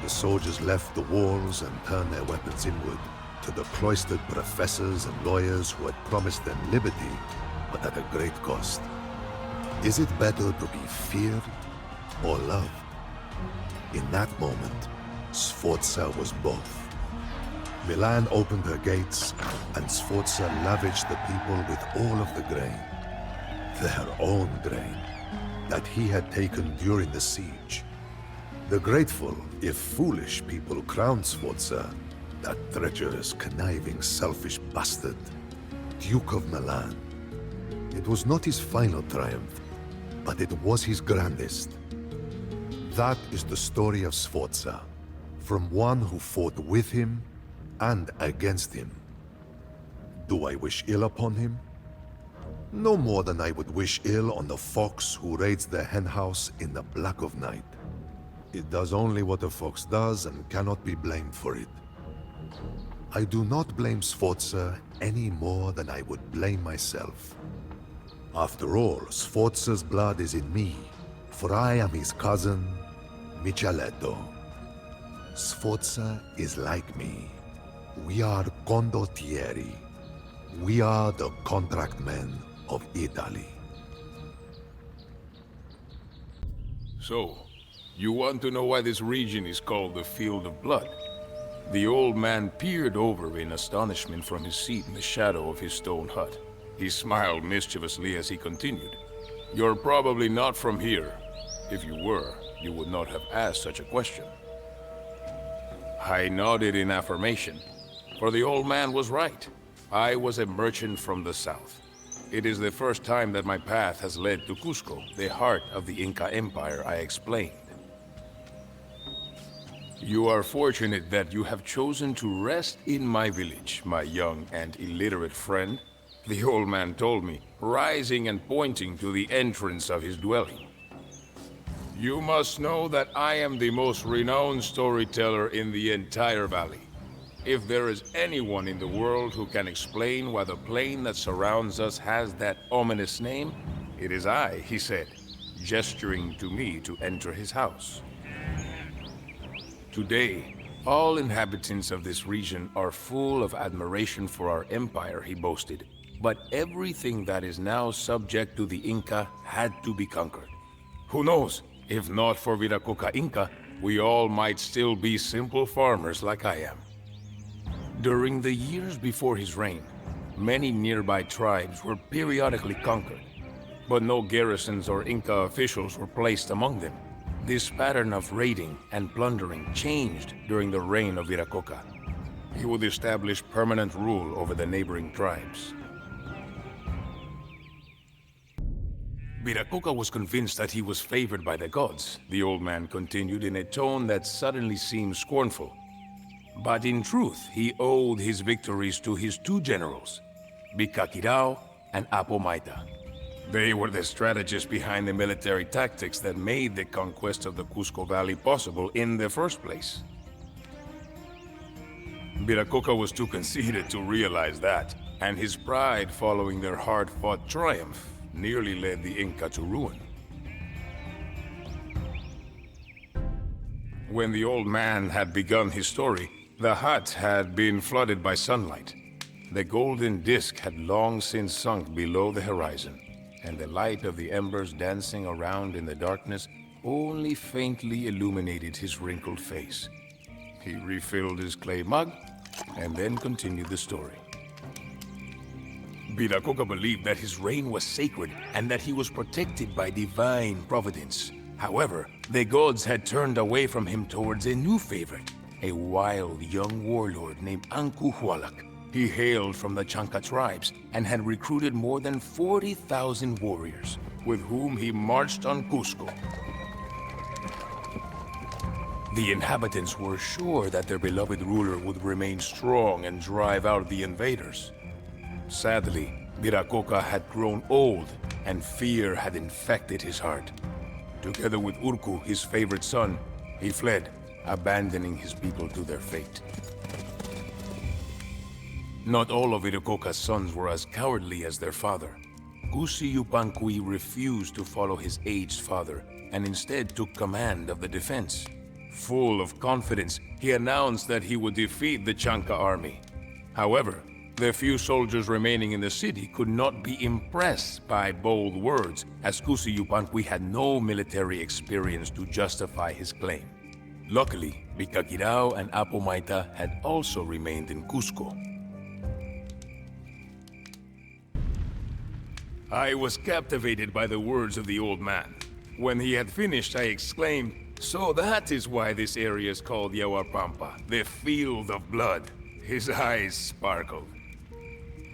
The soldiers left the walls and turned their weapons inward to the cloistered professors and lawyers who had promised them liberty, but at a great cost. Is it better to be feared or loved? In that moment, Sforza was both. Milan opened her gates, and Sforza lavished the people with all of the grain, their own grain, that he had taken during the siege. The grateful, if foolish, people crowned Sforza, that treacherous, conniving, selfish bastard, Duke of Milan. It was not his final triumph, but it was his grandest. That is the story of Sforza, from one who fought with him and against him. Do I wish ill upon him? No more than I would wish ill on the fox who raids the henhouse in the black of night. It does only what a fox does and cannot be blamed for it. I do not blame Sforza any more than I would blame myself. After all, Sforza's blood is in me, for I am his cousin, Micheletto. Sforza is like me. We are condottieri. We are the contract men of Italy. So, you want to know why this region is called the Field of Blood? The old man peered over in astonishment from his seat in the shadow of his stone hut. He smiled mischievously as he continued. You're probably not from here. If you were, you would not have asked such a question. I nodded in affirmation, for the old man was right. I was a merchant from the south. It is the first time that my path has led to Cusco, the heart of the Inca Empire, I explained. You are fortunate that you have chosen to rest in my village, my young and illiterate friend, the old man told me, rising and pointing to the entrance of his dwelling. You must know that I am the most renowned storyteller in the entire valley. If there is anyone in the world who can explain why the plain that surrounds us has that ominous name, it is I, he said, gesturing to me to enter his house. Today, all inhabitants of this region are full of admiration for our empire, he boasted. But everything that is now subject to the Inca had to be conquered. Who knows, if not for Viracocha Inca, we all might still be simple farmers like I am. During the years before his reign, many nearby tribes were periodically conquered, but no garrisons or Inca officials were placed among them. This pattern of raiding and plundering changed during the reign of Viracocha. He would establish permanent rule over the neighboring tribes. Viracocha was convinced that he was favored by the gods, the old man continued in a tone that suddenly seemed scornful. But in truth, he owed his victories to his two generals, Bicakirao and Apomaita. They were the strategists behind the military tactics that made the conquest of the Cusco Valley possible in the first place. Viracocha was too conceited to realize that, and his pride following their hard-fought triumph nearly led the Inca to ruin. When the old man had begun his story, the hut had been flooded by sunlight. The golden disk had long since sunk below the horizon, and the light of the embers dancing around in the darkness only faintly illuminated his wrinkled face. He refilled his clay mug, and then continued the story. Viracocha believed that his reign was sacred and that he was protected by divine providence. However, the gods had turned away from him towards a new favorite, a wild young warlord named Anku Hualak. He hailed from the Chanca tribes and had recruited more than 40,000 warriors, with whom he marched on Cusco. The inhabitants were sure that their beloved ruler would remain strong and drive out the invaders. Sadly, Viracocha had grown old, and fear had infected his heart. Together with Urku, his favorite son, he fled, abandoning his people to their fate. Not all of Viracocha's sons were as cowardly as their father. Gusi Yupanqui refused to follow his aged father, and instead took command of the defense. Full of confidence, he announced that he would defeat the Chanca army. However, the few soldiers remaining in the city could not be impressed by bold words, as Gusi Yupanqui had no military experience to justify his claim. Luckily, Bicakirao and Apomaita had also remained in Cusco. I was captivated by the words of the old man. When he had finished, I exclaimed, "So that is why this area is called Yahuapampa, the Field of Blood." His eyes sparkled.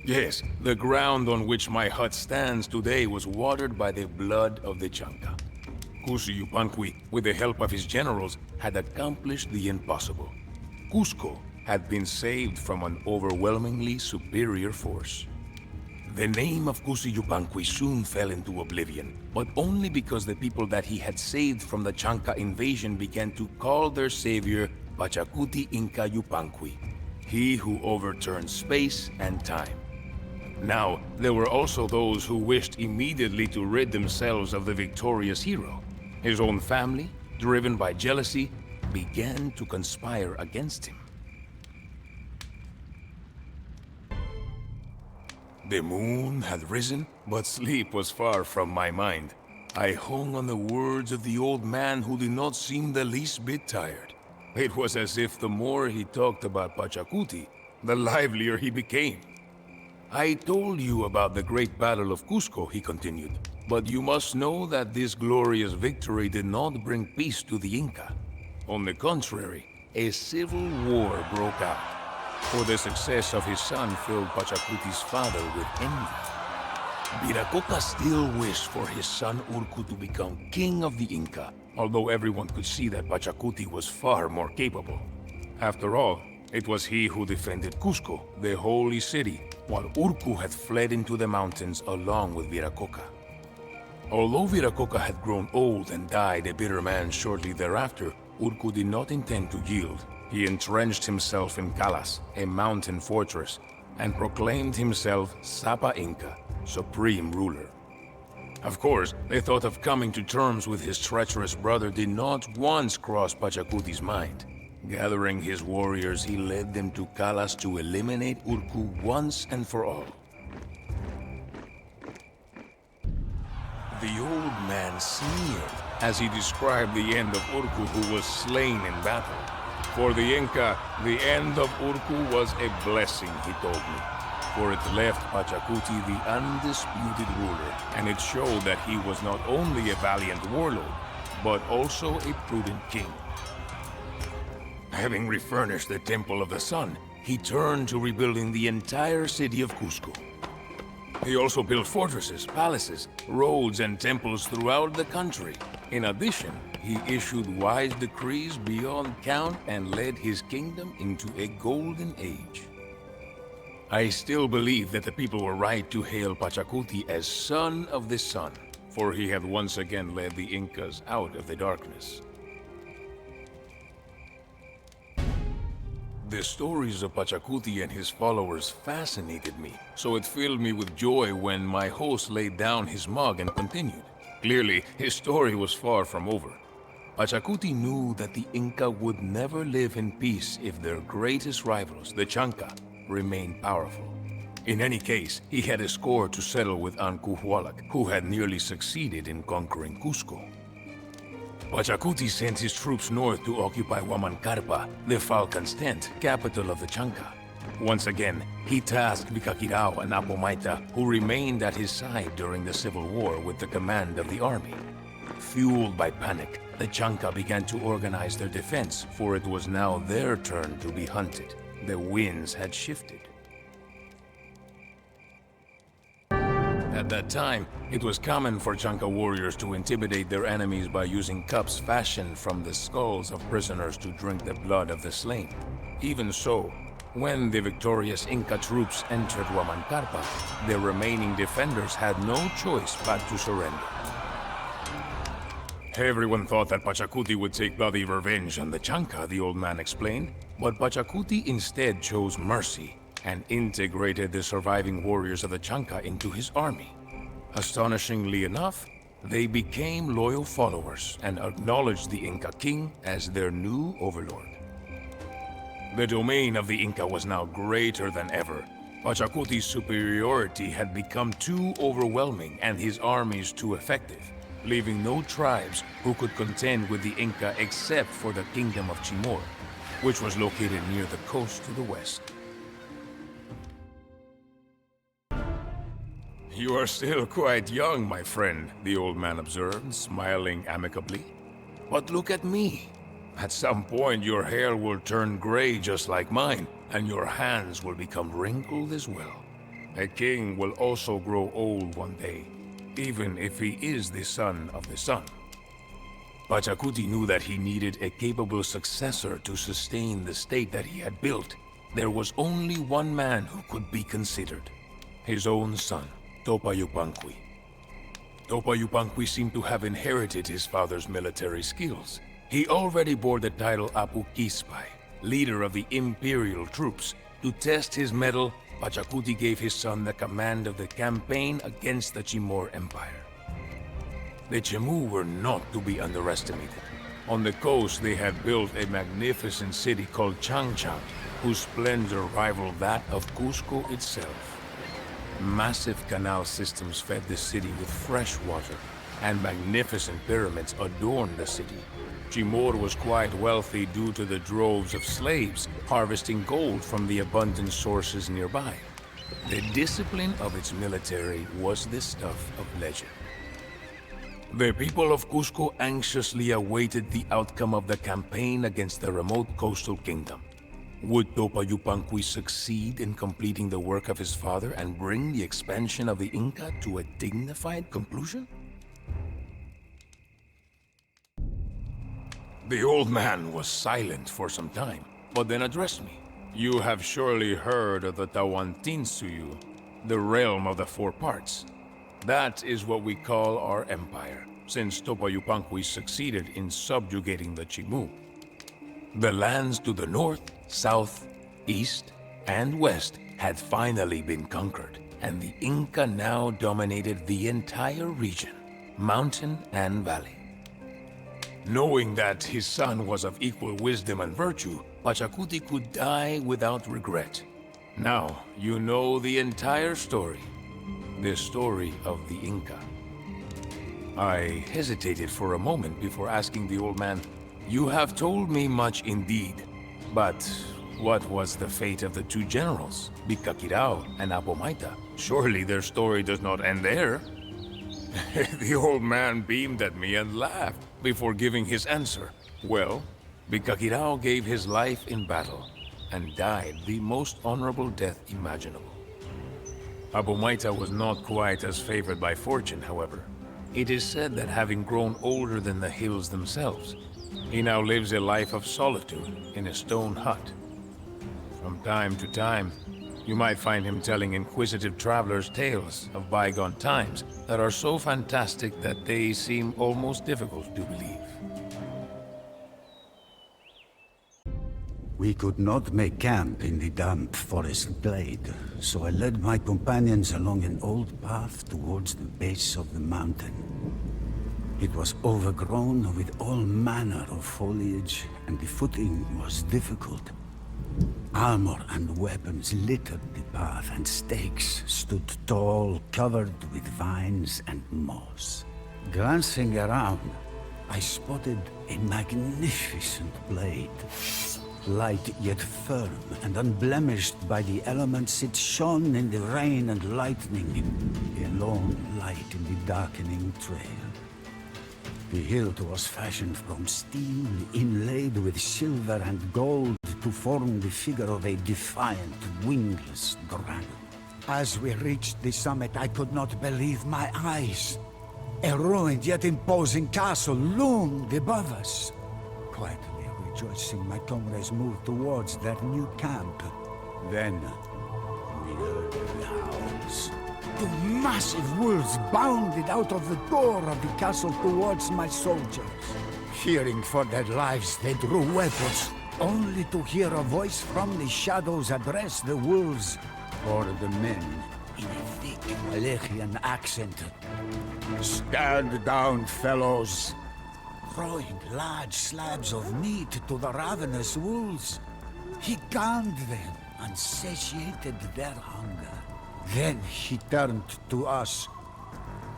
Yes, the ground on which my hut stands today was watered by the blood of the Chanca. Gusi Yupanqui, with the help of his generals, had accomplished the impossible. Cusco had been saved from an overwhelmingly superior force. The name of Yupanqui soon fell into oblivion, but only because the people that he had saved from the Chanca invasion began to call their savior Pachacuti Inca Yupanqui, he who overturned space and time. Now, there were also those who wished immediately to rid themselves of the victorious hero. His own family, driven by jealousy, began to conspire against him. The moon had risen, but sleep was far from my mind. I hung on the words of the old man who did not seem the least bit tired. It was as if the more he talked about Pachacuti, the livelier he became. I told you about the great battle of Cusco, he continued, but you must know that this glorious victory did not bring peace to the Inca. On the contrary, a civil war broke out. For the success of his son filled Pachacuti's father with envy. Viracocha still wished for his son Urcu to become king of the Inca, although everyone could see that Pachacuti was far more capable. After all, it was he who defended Cusco, the holy city, while Urcu had fled into the mountains along with Viracocha. Although Viracocha had grown old and died a bitter man shortly thereafter, Urcu did not intend to yield. He entrenched himself in Calas, a mountain fortress, and proclaimed himself Sapa Inca, supreme ruler. Of course, the thought of coming to terms with his treacherous brother did not once cross Pachacuti's mind. Gathering his warriors, he led them to Calas to eliminate Urcu once and for all. The old man sneered as he described the end of Urcu, who was slain in battle. For the Inca, the end of Urcu was a blessing, he told me. For it left Pachacuti the undisputed ruler, and it showed that he was not only a valiant warlord, but also a prudent king. Having refurnished the Temple of the Sun, he turned to rebuilding the entire city of Cusco. He also built fortresses, palaces, roads, and temples throughout the country. In addition, he issued wise decrees beyond count and led his kingdom into a golden age. I still believe that the people were right to hail Pachacuti as Son of the Sun, for he had once again led the Incas out of the darkness. The stories of Pachacuti and his followers fascinated me, so it filled me with joy when my host laid down his mug and continued. Clearly, his story was far from over. Pachacuti knew that the Inca would never live in peace if their greatest rivals, the Chanca, remained powerful. In any case, he had a score to settle with Ancuhualac, who had nearly succeeded in conquering Cusco. Pachacuti sent his troops north to occupy Huamancarpa, the Falcon's tent, capital of the Chanca. Once again, he tasked Vicakirao and Apomaita, who remained at his side during the civil war, with the command of the army. Fueled by panic, the Chanca began to organize their defense, for it was now their turn to be hunted. The winds had shifted. At that time, it was common for Chanca warriors to intimidate their enemies by using cups fashioned from the skulls of prisoners to drink the blood of the slain. Even so, when the victorious Inca troops entered Huamancarpa, their remaining defenders had no choice but to surrender. Everyone thought that Pachacuti would take bloody revenge on the Chanca, the old man explained, but Pachacuti instead chose mercy and integrated the surviving warriors of the Chanca into his army. Astonishingly enough, they became loyal followers and acknowledged the Inca king as their new overlord. The domain of the Inca was now greater than ever. Pachacuti's superiority had become too overwhelming and his armies too effective, leaving no tribes who could contend with the Inca except for the kingdom of Chimor, which was located near the coast to the west. You are still quite young, my friend, the old man observed, smiling amicably. But look at me. At some point, your hair will turn gray just like mine, and your hands will become wrinkled as well. A king will also grow old one day, even if he is the son of the sun. Pachacuti knew that he needed a capable successor to sustain the state that he had built. There was only one man who could be considered. His own son, Topa Yupanqui. Topa Yupanqui seemed to have inherited his father's military skills. He already bore the title Apu Kispai, leader of the imperial troops. To test his mettle, Pachacuti gave his son the command of the campaign against the Timor Empire. The Chimu were not to be underestimated. On the coast, they had built a magnificent city called Changchang, whose splendor rivaled that of Cusco itself. Massive canal systems fed the city with fresh water, and magnificent pyramids adorned the city. Timor was quite wealthy due to the droves of slaves harvesting gold from the abundant sources nearby. The discipline of its military was the stuff of legend. The people of Cusco anxiously awaited the outcome of the campaign against the remote coastal kingdom. Would Topa Yupanqui succeed in completing the work of his father and bring the expansion of the Inca to a dignified conclusion? The old man was silent for some time, but then addressed me. You have surely heard of the Tawantinsuyu, the realm of the four parts. That is what we call our empire, since Topa Yupanqui succeeded in subjugating the Chimu. The lands to the north, south, east, and west had finally been conquered, and the Inca now dominated the entire region, mountain and valley. Knowing that his son was of equal wisdom and virtue, Pachacuti could die without regret. Now, you know the entire story. The story of the Inca. I hesitated for a moment before asking the old man, "You have told me much indeed, but what was the fate of the two generals, Bikakirao and Apomaita? Surely their story does not end there." The old man beamed at me and laughed before giving his answer. Well, Bikakirao gave his life in battle and died the most honorable death imaginable. Apomaita was not quite as favored by fortune, however. It is said that having grown older than the hills themselves, he now lives a life of solitude in a stone hut. From time to time, you might find him telling inquisitive travelers tales of bygone times that are so fantastic that they seem almost difficult to believe. We could not make camp in the damp forest glade, so I led my companions along an old path towards the base of the mountain. It was overgrown with all manner of foliage, and the footing was difficult. Armor and weapons littered the path, and stakes stood tall, covered with vines and moss. Glancing around, I spotted a magnificent blade. Light yet firm and unblemished by the elements, it shone in the rain and lightning, a lone light in the darkening trail. The hilt was fashioned from steel, inlaid with silver and gold to form the figure of a defiant, wingless dragon. As we reached the summit, I could not believe my eyes. A ruined yet imposing castle loomed above us. Quietly rejoicing, my comrades moved towards their new camp. Then, we heard the howls. Two massive wolves bounded out of the door of the castle towards my soldiers. Fearing for their lives, they drew weapons, only to hear a voice from the shadows address the wolves or the men in a thick Wallachian accent. "Stand down, fellows!" Throwing large slabs of meat to the ravenous wolves, he calmed them and satiated their hunger. Then he turned to us.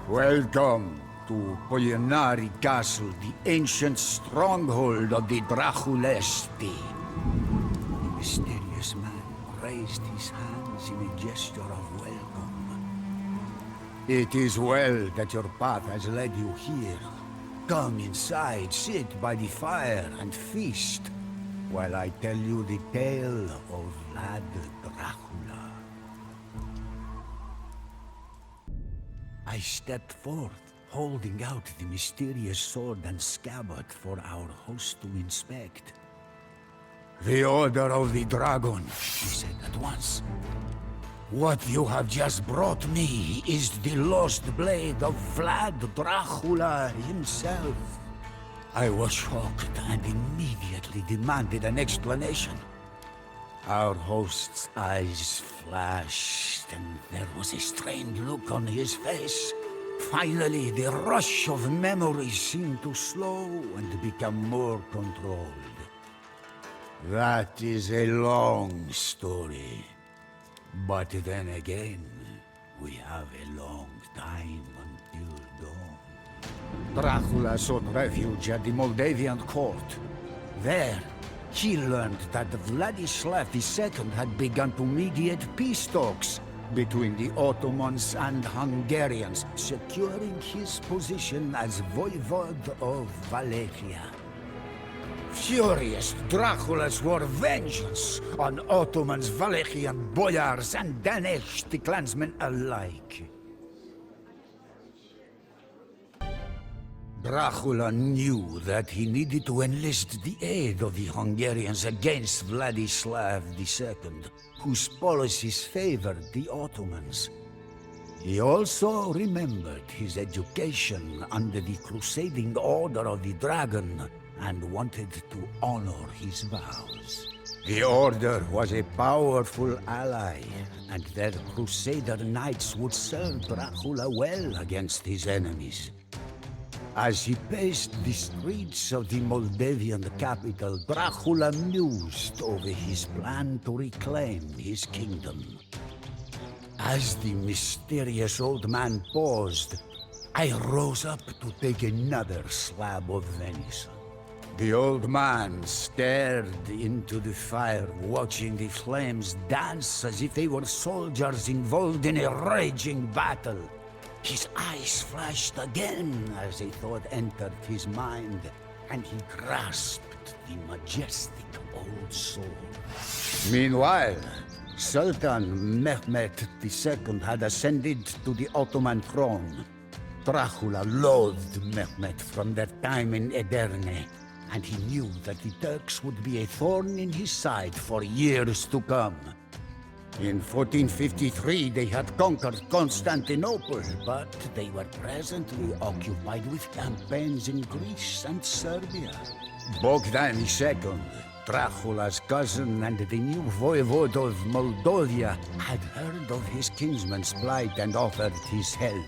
"Welcome to Poyanari Castle, the ancient stronghold of the Draculesti." The mysterious man raised his hands in a gesture of welcome. "It is well that your path has led you here. Come inside, sit by the fire and feast, while I tell you the tale of Vlad Dracula." I stepped forth, holding out the mysterious sword and scabbard for our host to inspect. "The Order of the Dragon," he said at once. "What you have just brought me is the lost blade of Vlad Dracula himself." I was shocked and immediately demanded an explanation. Our host's eyes flashed, and there was a strange look on his face. Finally, the rush of memories seemed to slow and become more controlled. That is a long story. But then again, we have a long time until dawn. Dracula sought refuge at the Moldavian court. There, he learned that Vladislav II had begun to mediate peace talks between the Ottomans and Hungarians, securing his position as Voivode of Wallachia. Furious, Dracula swore vengeance on Ottomans, Wallachian boyars, and Danish clansmen alike. Dracula knew that he needed to enlist the aid of the Hungarians against Vladislav II, whose policies favored the Ottomans. He also remembered his education under the Crusading Order of the Dragon and wanted to honor his vows. The Order was a powerful ally, and their Crusader knights would serve Dracula well against his enemies. As he paced the streets of the Moldavian capital, Dracula mused over his plan to reclaim his kingdom. As the mysterious old man paused, I rose up to take another slab of venison. The old man stared into the fire, watching the flames dance as if they were soldiers involved in a raging battle. His eyes flashed again as a thought entered his mind, and he grasped the majestic old sword. Meanwhile, Sultan Mehmet II had ascended to the Ottoman throne. Dracula loathed Mehmet from their time in Edirne, and he knew that the Turks would be a thorn in his side for years to come. In 1453, they had conquered Constantinople, but they were presently occupied with campaigns in Greece and Serbia. Bogdan II, Dracula's cousin and the new voivode of Moldavia, had heard of his kinsman's plight and offered his help.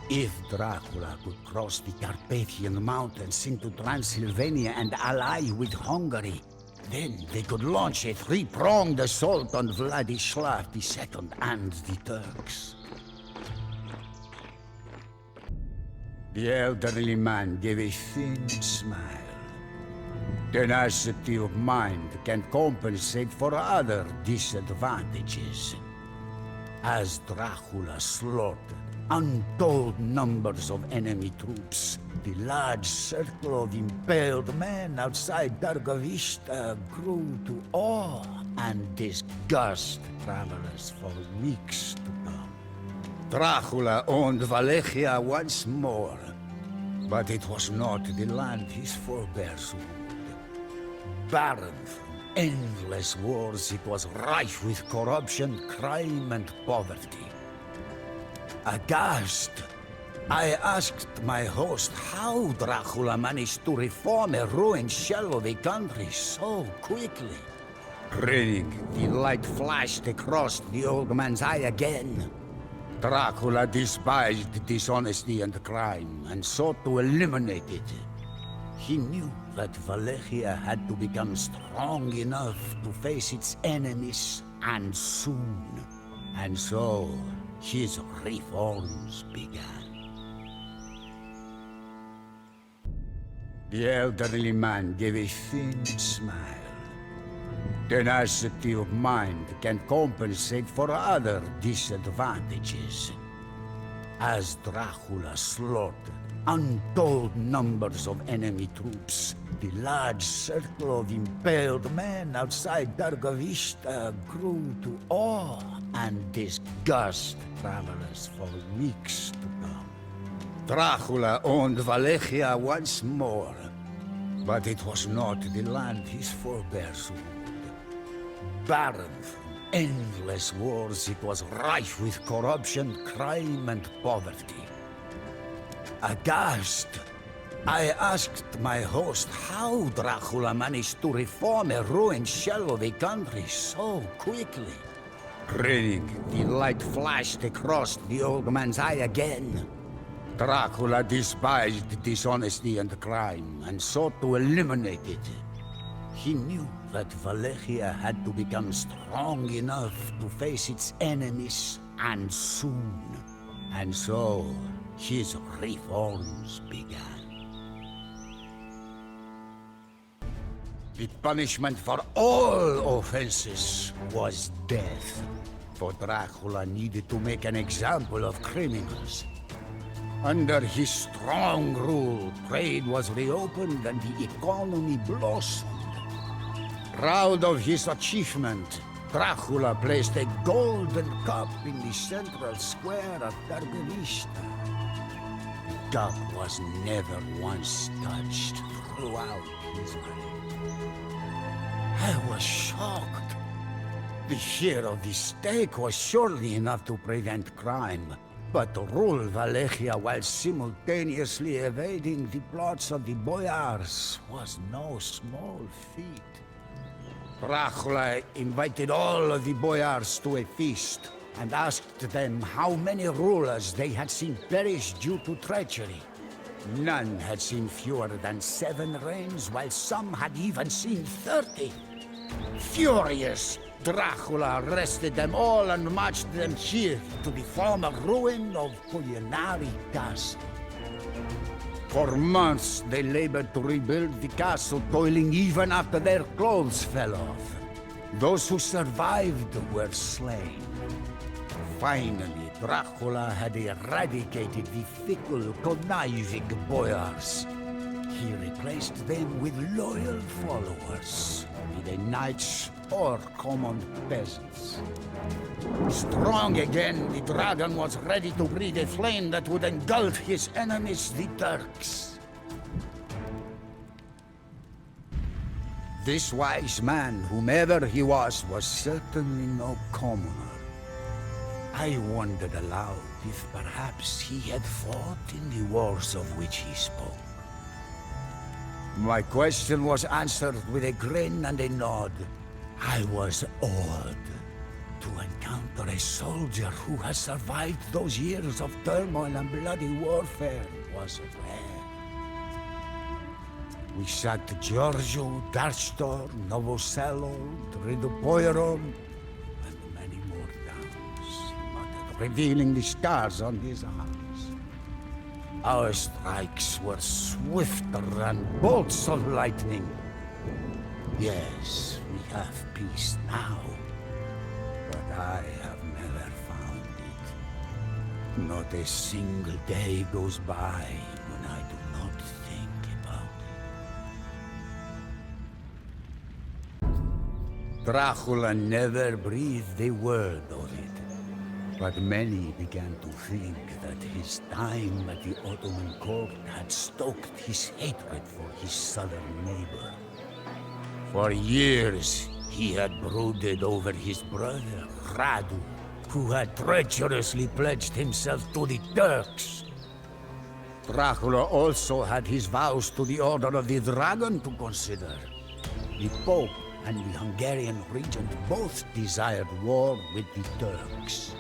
If Dracula could cross the Carpathian Mountains into Transylvania and ally with Hungary, then they could launch a three-pronged assault on Vladislav II and the Turks. The elderly man gave a thin smile. Tenacity of mind can compensate for other disadvantages. As Dracula slaughtered untold numbers of enemy troops, the large circle of impaled men outside Dargovista grew to awe and disgust travelers for weeks to come. Dracula owned Wallachia once more, but it was not the land his forebears ruled. Barren from endless wars, it was rife with corruption, crime, and poverty. Aghast, I asked my host how Dracula managed to reform a ruined shell of a country so quickly. Grinning, the light flashed across the old man's eye again. Dracula despised dishonesty and crime and sought to eliminate it. He knew that Wallachia had to become strong enough to face its enemies, and soon. And so, his reforms began. The elderly man gave a thin smile. Tenacity of mind can compensate for other disadvantages. As Dracula slaughtered untold numbers of enemy troops, the large circle of impaled men outside Dargovista grew to awe and disgust travelers for weeks to come. Dracula owned Wallachia once more, but it was not the land his forebears ruled. Barren from endless wars, it was rife with corruption, crime, and poverty. Aghast, I asked my host how Dracula managed to reform a ruined shell of a country so quickly. Grinning, the light flashed across the old man's eye again. Dracula despised dishonesty and crime, and sought to eliminate it. He knew that Wallachia had to become strong enough to face its enemies, and soon. And so, his reforms began. The punishment for all offenses was death. For Dracula needed to make an example of criminals. Under his strong rule, trade was reopened and the economy blossomed. Proud of his achievement, Dracula placed a golden cup in the central square of Targarista. The cup was never once touched throughout his reign. I was shocked. The fear of the stake was surely enough to prevent crime, but to rule Wallachia while simultaneously evading the plots of the boyars was no small feat. Dracula invited all of the boyars to a feast and asked them how many rulers they had seen perish due to treachery. None had seen fewer than 7 reigns, while some had even seen 30. Furious, Dracula arrested them all and marched them here to the former ruin of Puyanari Castle. For months they labored to rebuild the castle, toiling even after their clothes fell off. Those who survived were slain. Finally, Dracula had eradicated the fickle, conniving boyars. He replaced them with loyal followers, be they knights or common peasants. Strong again, the dragon was ready to breathe a flame that would engulf his enemies, the Turks. This wise man, whomever he was certainly no commoner. I wondered aloud if perhaps he had fought in the wars of which he spoke. My question was answered with a grin and a nod. I was awed. To encounter a soldier who has survived those years of turmoil and bloody warfare was rare. We sacked Giorgio, Darstor, Novoselo, Tridopoiron, and many more towns, he muttered, revealing the scars on his arms. Our strikes were swifter than bolts of lightning. Yes, we have peace now, but I have never found it. Not a single day goes by when I do not think about it. Dracula never breathed a word of it, but many began to think that his time at the Ottoman court had stoked his hatred for his southern neighbor. For years, he had brooded over his brother, Radu, who had treacherously pledged himself to the Turks. Dracula also had his vows to the Order of the Dragon to consider. The Pope and the Hungarian regent both desired war with the Turks.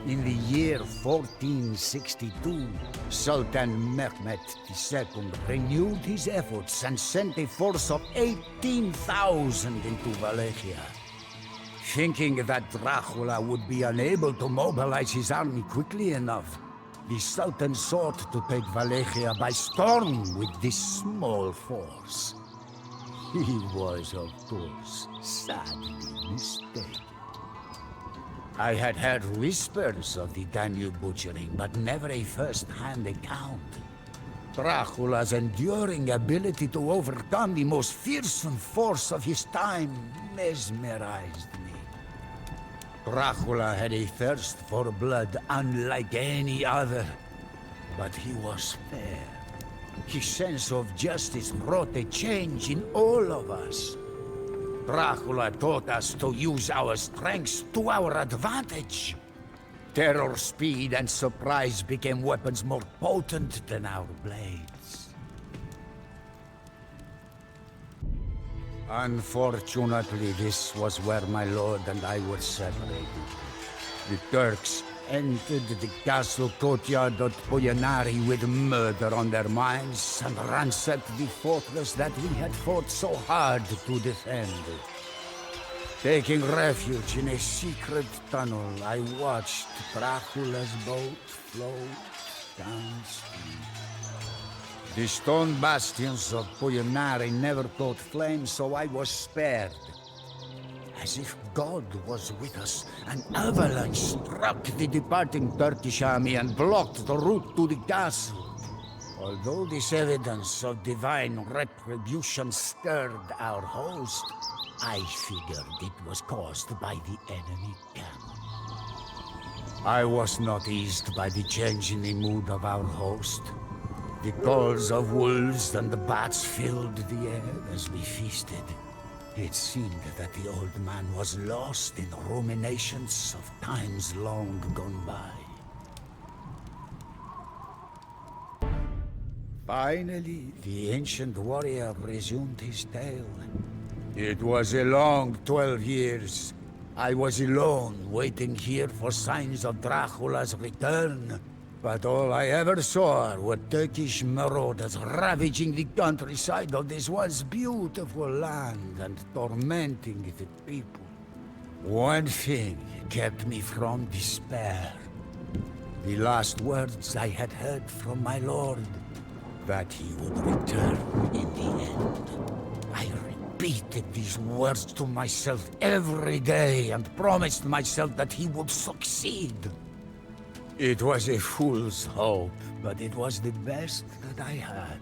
In the year 1462, Sultan Mehmet II renewed his efforts and sent a force of 18,000 into Wallachia. Thinking that Dracula would be unable to mobilize his army quickly enough, the Sultan sought to take Wallachia by storm with this small force. He was, of course, sadly mistaken. I had heard whispers of the Danube butchering, but never a first-hand account. Dracula's enduring ability to overcome the most fearsome force of his time mesmerized me. Dracula had a thirst for blood unlike any other. but he was fair. His sense of justice brought a change in all of us. Dracula taught us to use our strengths to our advantage. Terror, speed, and surprise became weapons more potent than our blades. Unfortunately, this was where my lord and I were separated. The Turks entered the castle courtyard at Poyanari with murder on their minds and ransacked the fortress that we had fought so hard to defend. Taking refuge in a secret tunnel, I watched Dracula's boat float downstream. The stone bastions of Poyanari never caught flame, so I was spared. As if God was with us, an avalanche struck the departing Turkish army and blocked the route to the castle. Although this evidence of divine retribution stirred our host, I figured it was caused by the enemy camp. I was not eased by the change in the mood of our host. The calls of wolves and the bats filled the air as we feasted. It seemed that the old man was lost in ruminations of times long gone by. Finally, the ancient warrior resumed his tale. It was a long 12 years. I was alone, waiting here for signs of Dracula's return. But all I ever saw were Turkish marauders ravaging the countryside of this once beautiful land and tormenting the people. One thing kept me from despair. The last words I had heard from my lord, that he would return in the end. I repeated these words to myself every day and promised myself that he would succeed. It was a fool's hope, but it was the best that I had.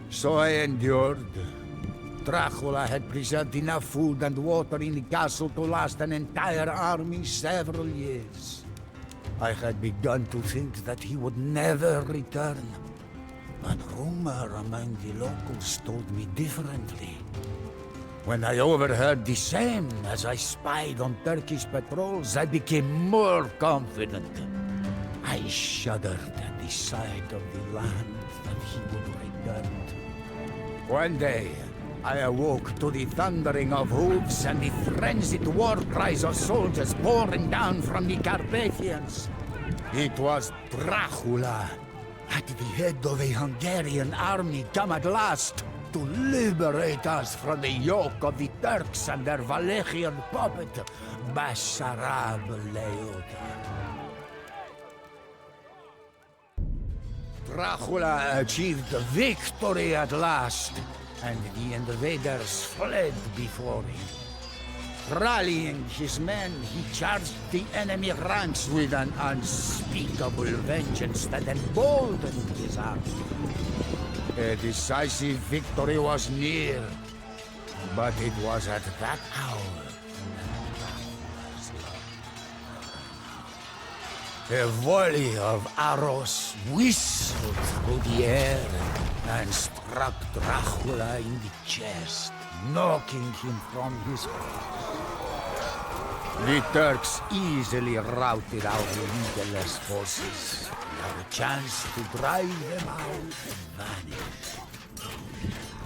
So I endured. Dracula had preserved enough food and water in the castle to last an entire army several years. I had begun to think that he would never return. But rumor among the locals told me differently. When I overheard the same as I spied on Turkish patrols, I became more confident. I shuddered at the sight of the land that he would return to. One day, I awoke to the thundering of hooves and the frenzied war cries of soldiers pouring down from the Carpathians. It was Dracula, at the head of a Hungarian army come at last to liberate us from the yoke of the Turks and their Wallachian puppet, Basarab Leota. Dracula achieved victory at last, and the invaders fled before him. Rallying his men, he charged the enemy ranks with an unspeakable vengeance that emboldened his army. A decisive victory was near, but it was at that hour a volley of arrows whistled through the air and struck Dracula in the chest, knocking him from his horse. The Turks easily routed our leaderless forces, and our chance to drive them out vanished.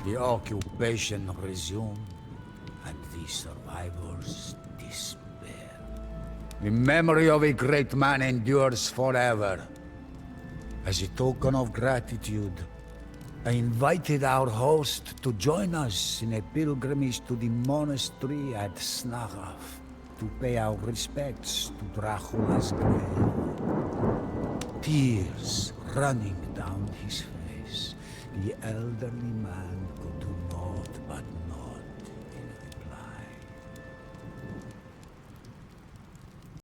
The occupation resumed, and the survivors disappeared. The memory of a great man endures forever. As a token of gratitude, I invited our host to join us in a pilgrimage to the monastery at Snagaf to pay our respects to Dracula's grave. Tears running down his face, the elderly man could do naught but